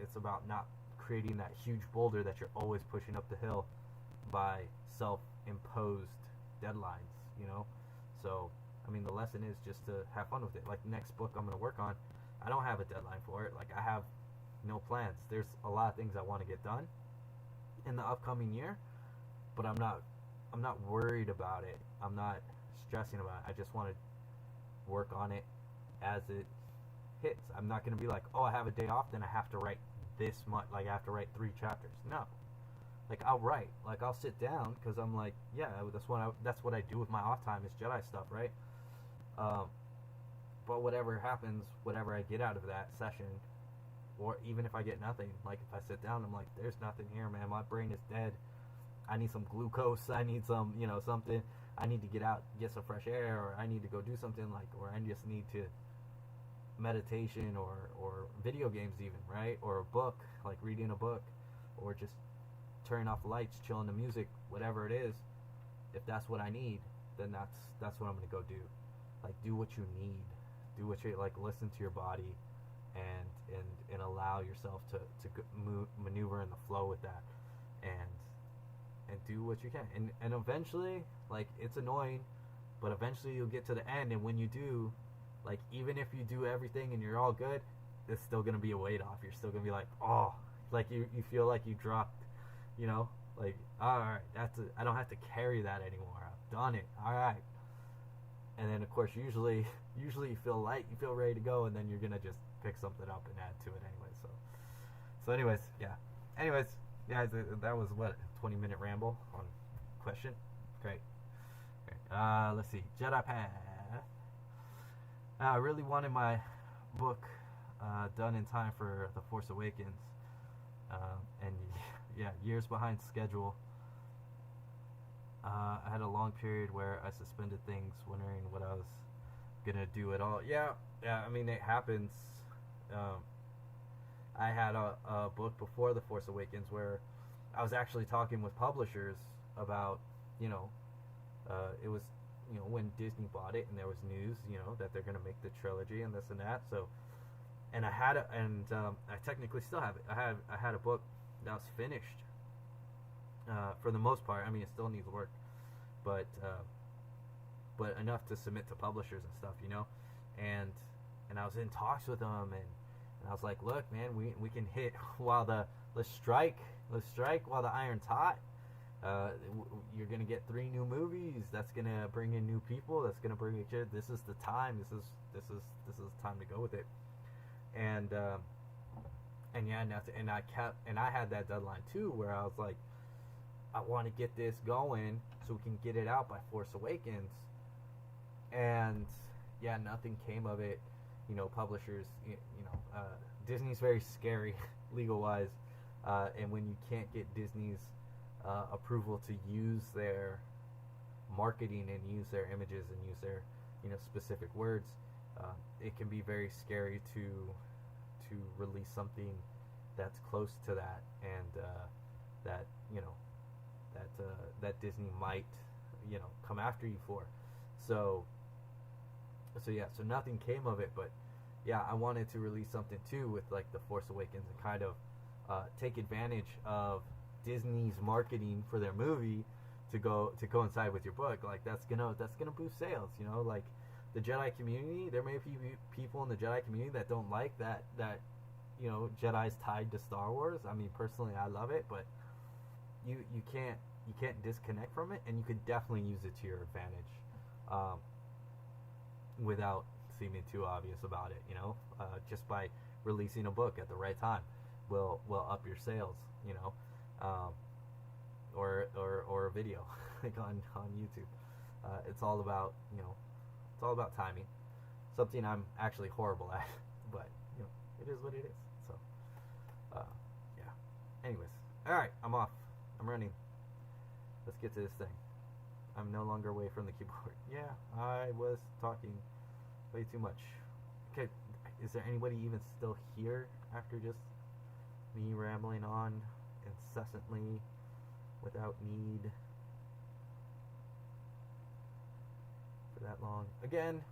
It's about not creating that huge boulder that you're always pushing up the hill by self-imposed deadlines, you know. So I mean, the lesson is just to have fun with it. Like, the next book I'm going to work on, I don't have a deadline for it. Like, I have no plans. There's a lot of things I want to get done in the upcoming year, but I'm not worried about it. I'm not stressing about it. I just want to work on it as it hits. I'm not going to be like, oh, I have a day off, then I have to write this much. Like, I have to write 3 chapters. No. Like, I'll write. Like, I'll sit down, because I'm like, yeah, that's what I do with my off time, is Jedi stuff, right? But whatever happens, whatever I get out of that session, or even if I get nothing, like, if I sit down, I'm like, there's nothing here, man. My brain is dead. I need some glucose. I need some, you know, something. I need to get out, get some fresh air, or I need to go do something, like, or I just need to meditation, or video games even, right? Or a book, like reading a book, or just turning off the lights, chilling to music, whatever it is. If that's what I need, then that's what I'm going to go do. Like, do what you need. Do what you, like, listen to your body, and allow yourself to maneuver in the flow with that, and do what you can. And eventually, like, it's annoying, but eventually you'll get to the end, and when you do, like, even if you do everything and you're all good, it's still going to be a weight off. You're still going to be like, oh, like, you feel like you dropped, you know, like, all right, I don't have to carry that anymore. I've done it. All right. And then, of course, usually you feel light, you feel ready to go, and then you're gonna just pick something up and add to it anyway. So anyways, yeah. Anyways, guys, that was what, a 20-minute ramble on question. Great. Let's see, Jedi Path. I really wanted my book done in time for The Force Awakens, and yeah, years behind schedule. I had a long period where I suspended things, wondering what I was gonna do at all. Yeah, I mean, it happens. I had a book before The Force Awakens where I was actually talking with publishers about, you know, it was, you know, when Disney bought it, and there was news, you know, that they're gonna make the trilogy and this and that. So, and I technically still have it. I had a book that was finished. For the most part. I mean, it still needs work, but enough to submit to publishers and stuff, you know. And I was in talks with them, and I was like, look, man, we can hit let's strike while the iron's hot. You're gonna get 3 new movies. That's gonna bring in new people. That's gonna bring each other. This is the time. This is the time to go with it. And yeah, and I had that deadline too, where I was like, I want to get this going so we can get it out by Force Awakens. And yeah, nothing came of it. You know, publishers, you know, Disney's very scary legal wise, and when you can't get Disney's approval to use their marketing and use their images and use their, you know, specific words, it can be very scary to release something that's close to that, and that, you know, that Disney might, you know, come after you for. So yeah, so nothing came of it, but yeah, I wanted to release something too with, like, The Force Awakens, and kind of take advantage of Disney's marketing for their movie to coincide with your book. Like, that's gonna boost sales, you know. Like, the Jedi community, there may be people in the Jedi community that don't like that you know, Jedi's tied to Star Wars. I mean, personally, I love it, but you can't disconnect from it, and you could definitely use it to your advantage, without seeming too obvious about it, you know. Just by releasing a book at the right time will up your sales, you know. Or a video like on YouTube. It's all about, you know, it's all about timing. Something I'm actually horrible at, but you know, it is what it is. So yeah. Anyways, all right, I'm off. I'm running. Let's get to this thing. I'm no longer away from the keyboard. Yeah, I was talking way too much. Okay, is there anybody even still here after just me rambling on incessantly without need for that long? Again,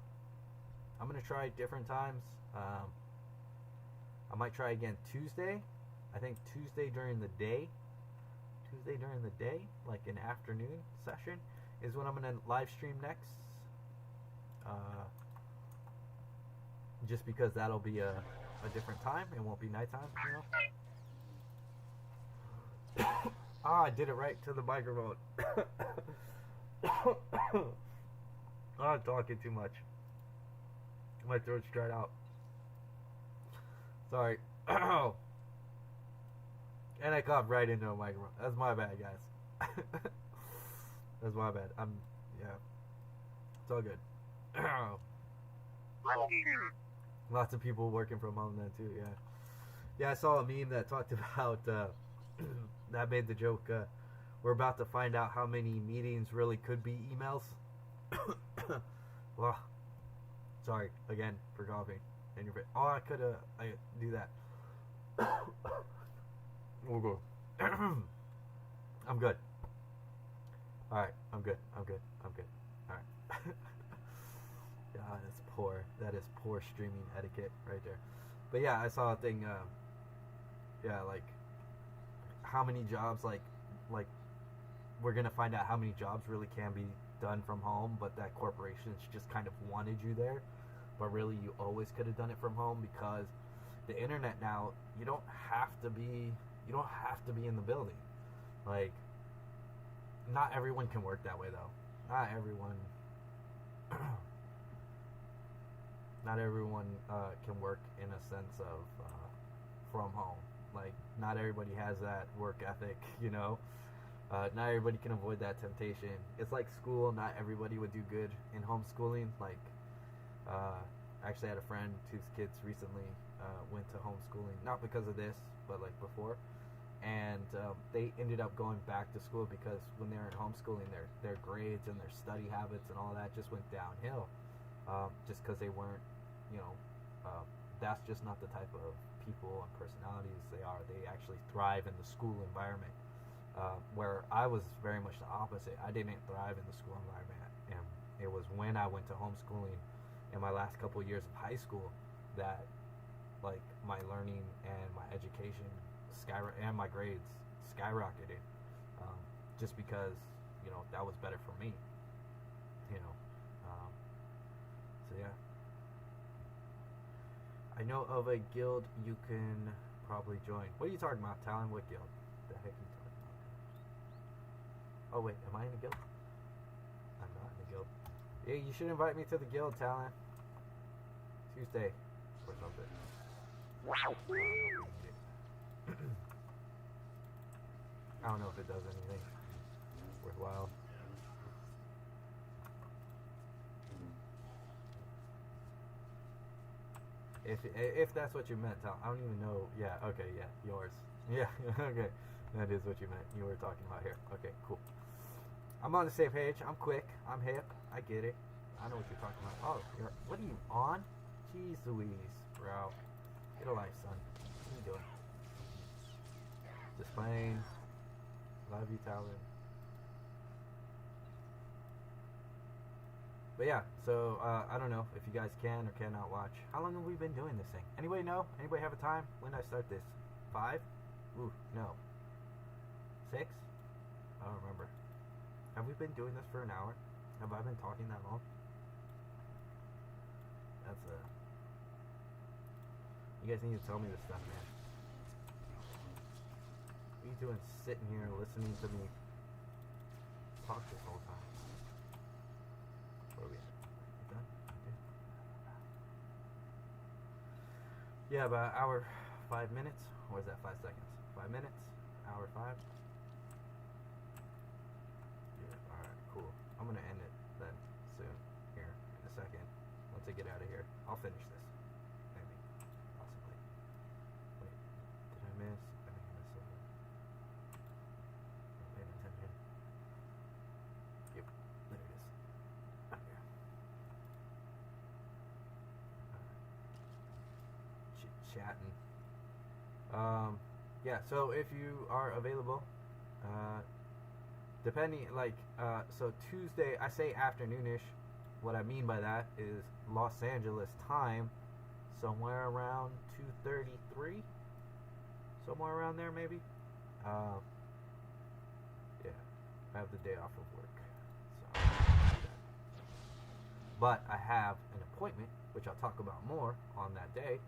I'm going to try different times. I might try again Tuesday. I think Tuesday during the day, like an afternoon session, is when I'm going to live stream next. Just because that'll be a different time. It won't be nighttime, you know. I did it right to the microphone. I'm talking too much. My throat's dried out. Sorry. And I coughed right into a microphone. That's my bad, guys. That's my bad. Yeah. It's all good. Lots of people working from home then too, yeah. Yeah, I saw a meme that talked about, that made the joke, we're about to find out how many meetings really could be emails. Well, sorry, again, for coughing. In your face. Oh, I could do that. We'll go. I'm good. Alright, I'm good. Alright. God, that's poor. That is poor streaming etiquette right there. But yeah, I saw a thing, yeah, like, how many jobs, like, we're gonna find out how many jobs really can be done from home, but that corporations just kind of wanted you there. But really, you always could have done it from home, because the internet now, you don't have to be in the building. Like, not everyone can work that way, though. Not everyone can work in a sense of from home. Like, not everybody has that work ethic, you know. Not everybody can avoid that temptation. It's like school. Not everybody would do good in homeschooling. Like, I actually had a friend whose kids recently went to homeschooling, not because of this, but like before, and they ended up going back to school because when they were in homeschooling, their grades and their study habits and all that just went downhill, just because they weren't, you know, that's just not the type of people and personalities they are. They actually thrive in the school environment, where I was very much the opposite. I didn't thrive in the school environment, and it was when I went to homeschooling in my last couple of years of high school that, like, my learning and my education and my grades skyrocketed, just because, you know, that was better for me, you know. So yeah, I know of a guild you can probably join. What are you talking about, Talon? What guild? The heck are you talking about? Oh wait, am I in a guild? I'm not in a guild. Yeah, you should invite me to the guild, Talon. Tuesday or something. Wow. I don't know if it does anything worthwhile. If that's what you meant, Tal, I don't even know. Yeah, okay, yeah, yours. Yeah, okay. That is what you meant. You were talking about here. Okay, cool. I'm on the same page. I'm quick. I'm hip. I get it. I know what you're talking about. Oh, what are you on? Jeez Louise, bro. Get a life, son. What are you doing? Just playing. Love you, Talon. But yeah, so I don't know if you guys can or cannot watch. How long have we been doing this thing? Anybody know? Anybody have a time? When did I start this? 5? Ooh, no. 6? I don't remember. Have we been doing this for an hour? Have I been talking that long? That's you guys need to tell me this stuff, man. What are you doing sitting here listening to me talk this whole time? Where are we at? You done? Okay. Yeah, about hour 5 minutes. Or is that 5 seconds? 5 minutes? Hour 5? Yeah, alright, cool. I'm gonna end it then soon. Here, in a second. Once I get out of here. I'll finish this. Maybe. Possibly. Wait, did I miss? I think I missed something. Paying attention. Yep, there it is. Okay. Chit-chatting. Yeah, so if you are available, depending, so Tuesday, I say afternoonish. What I mean by that is Los Angeles time, somewhere around 2:33, somewhere around there maybe. Yeah, I have the day off of work, so but I have an appointment, which I'll talk about more on that day,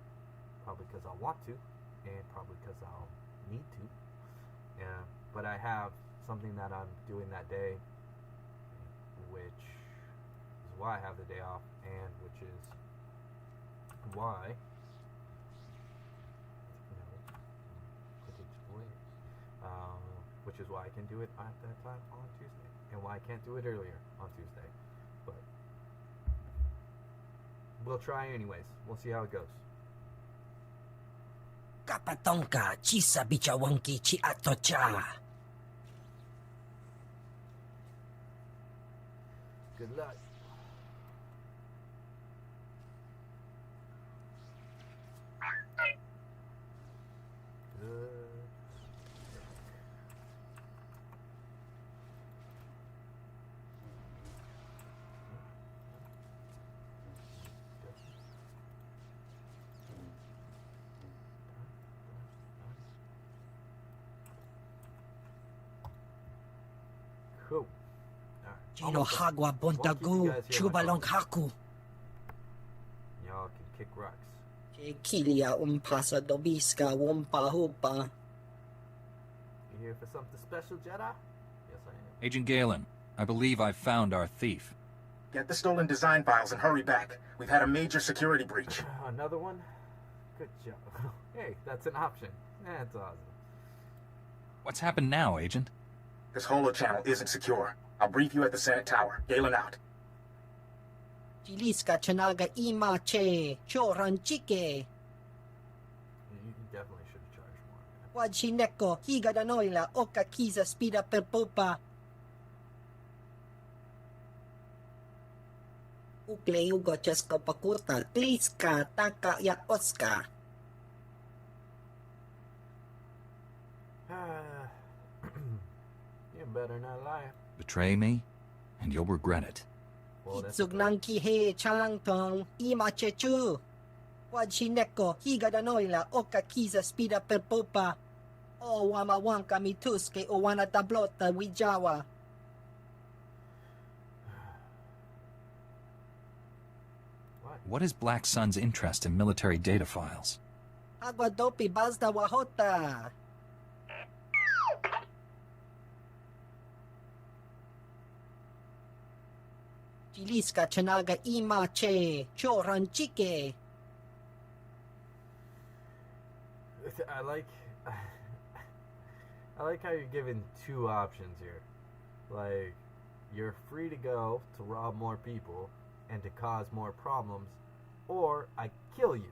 probably because I want to, and probably because I'll need to. Yeah, but I have something that I'm doing that day, which is why I have the day off, and which is why which is why I can do it at that time on Tuesday, and why I can't do it earlier on Tuesday. But we'll try anyways. We'll see how it goes. Kapatonka chisa bichawanki chi atocha. Good luck. Good. Cool. Chino hagwa bontagu chubalong haku. Y'all can kick rocks. Kilia umpasa dobiska wumpa hupa. You here for something special, Jedi? Yes, I am. Agent Galen, I believe I've found our thief. Get the stolen design files and hurry back. We've had a major security breach. Another one? Good job. Hey, that's an option. That's awesome. What's happened now, Agent? This holo-channel isn't secure. I'll brief you at the Senate Tower. Galen out. Jiliska chanaga ima che choran chike. You definitely should have charged more. Wajineko higa danoila oka kiza spida per popa. Ukle ugo chesko pakurta kliska taka ya oska. You better not lie. Betray me, and you'll regret it. Well, that's Itsugnanki he chalangtong ima chechu. Wajineko higa danoila oka kiza spida per popa. O wamawanka mituske o wana tablota wijawa. What is Black Sun's interest in military data files? Aguadopi bazda wahota. Jiliska chanaga ima che choran chike. I like how you're given two options here. Like, you're free to go to rob more people and to cause more problems, or I kill you.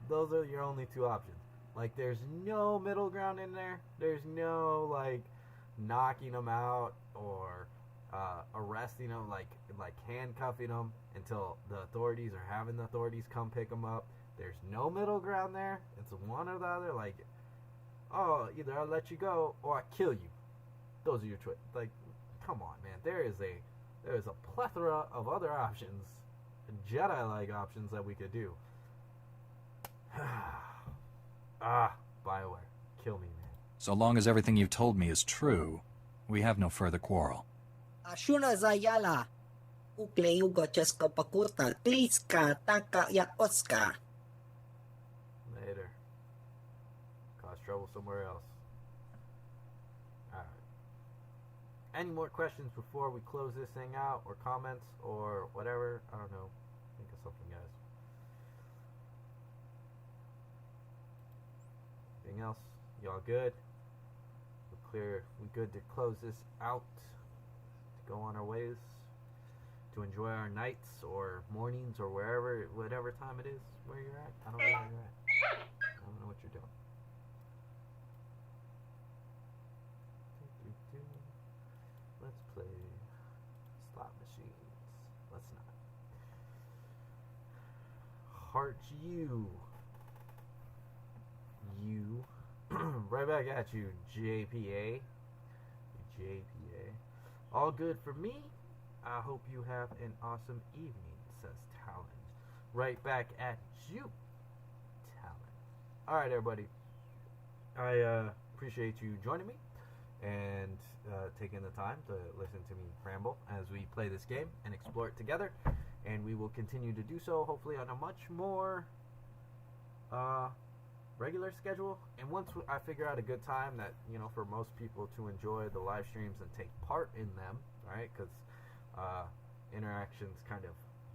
Those are your only two options. Like, there's no middle ground in there. There's no, like, knocking them out or arresting them, like handcuffing them until the authorities or having the authorities come pick them up. There's no middle ground there. It's one or the other. Like, oh, either I'll let you go or I kill you. Those are your choices. Like, come on, man. There is a plethora of other options, Jedi-like options that we could do. BioWare, kill me, man. So long as everything you've told me is true, we have no further quarrel. Ashuna zayala. Ukle ugo chesko pakurta kliska taka ya oska. Later. Cause trouble somewhere else. Alright. Any more questions before we close this thing out, or comments, or whatever? I don't know. Think of something, guys. else? Y'all good? We're clear. We good to close this out? To go on our ways? To enjoy our nights or mornings or wherever, whatever time it is where you're at? I don't know where you're at. I don't know what you're doing. Let's play slot machines. Let's not. Heart you. Right back at you, JPA. All good for me. I hope you have an awesome evening, says Talon. Right back at you, Talon. Alright, everybody. I appreciate you joining me and taking the time to listen to me ramble as we play this game and explore it together. And we will continue to do so, hopefully on a much more regular schedule. And once I figure out a good time that, you know, for most people to enjoy the live streams and take part in them, right? Because interaction's kind of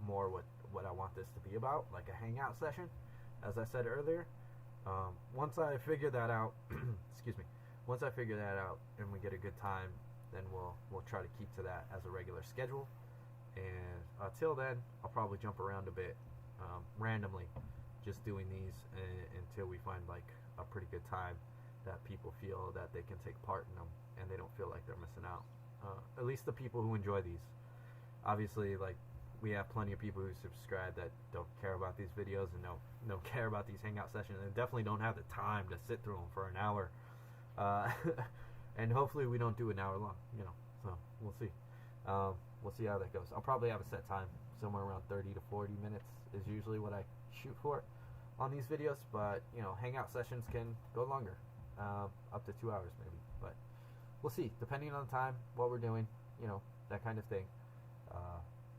more what I want this to be about, like a hangout session, as I said earlier. Once I figure that out, excuse me, once I figure that out and we get a good time, then we'll try to keep to that as a regular schedule. And till then, I'll probably jump around a bit randomly, just doing these until we find like a pretty good time that people feel that they can take part in them and they don't feel like they're missing out. At least the people who enjoy these. Obviously, like, we have plenty of people who subscribe that don't care about these videos and don't care about these hangout sessions, and definitely don't have the time to sit through them for an hour. And hopefully we don't do an hour long, you know. So we'll see. We'll see how that goes. I'll probably have a set time, somewhere around 30 to 40 minutes is usually what I shoot for on these videos. But you know, hangout sessions can go longer, up to 2 hours maybe. But we'll see, depending on the time, what we're doing, you know, that kind of thing.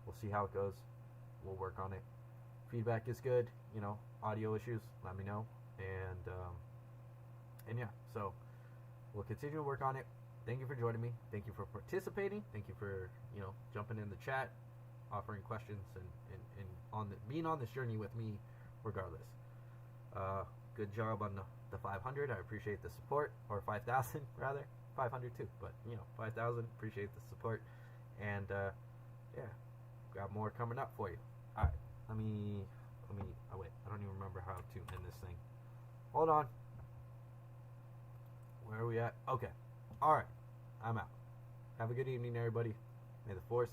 We'll see how it goes. We'll work on it. Feedback is good, you know. Audio issues, let me know. And yeah, so we'll continue to work on it. Thank you for joining me. Thank you for participating. Thank you for, you know, jumping in the chat, offering questions, and being on this journey with me regardless. Good job on the 500. I appreciate the support. Or 5,000 rather. 500 too, but you know, 5,000. Appreciate the support. And yeah, got more coming up for you. All right, let me. Oh wait, I don't even remember how to end this thing. Hold on. Where are we at? Okay. All right, I'm out. Have a good evening, everybody. May the force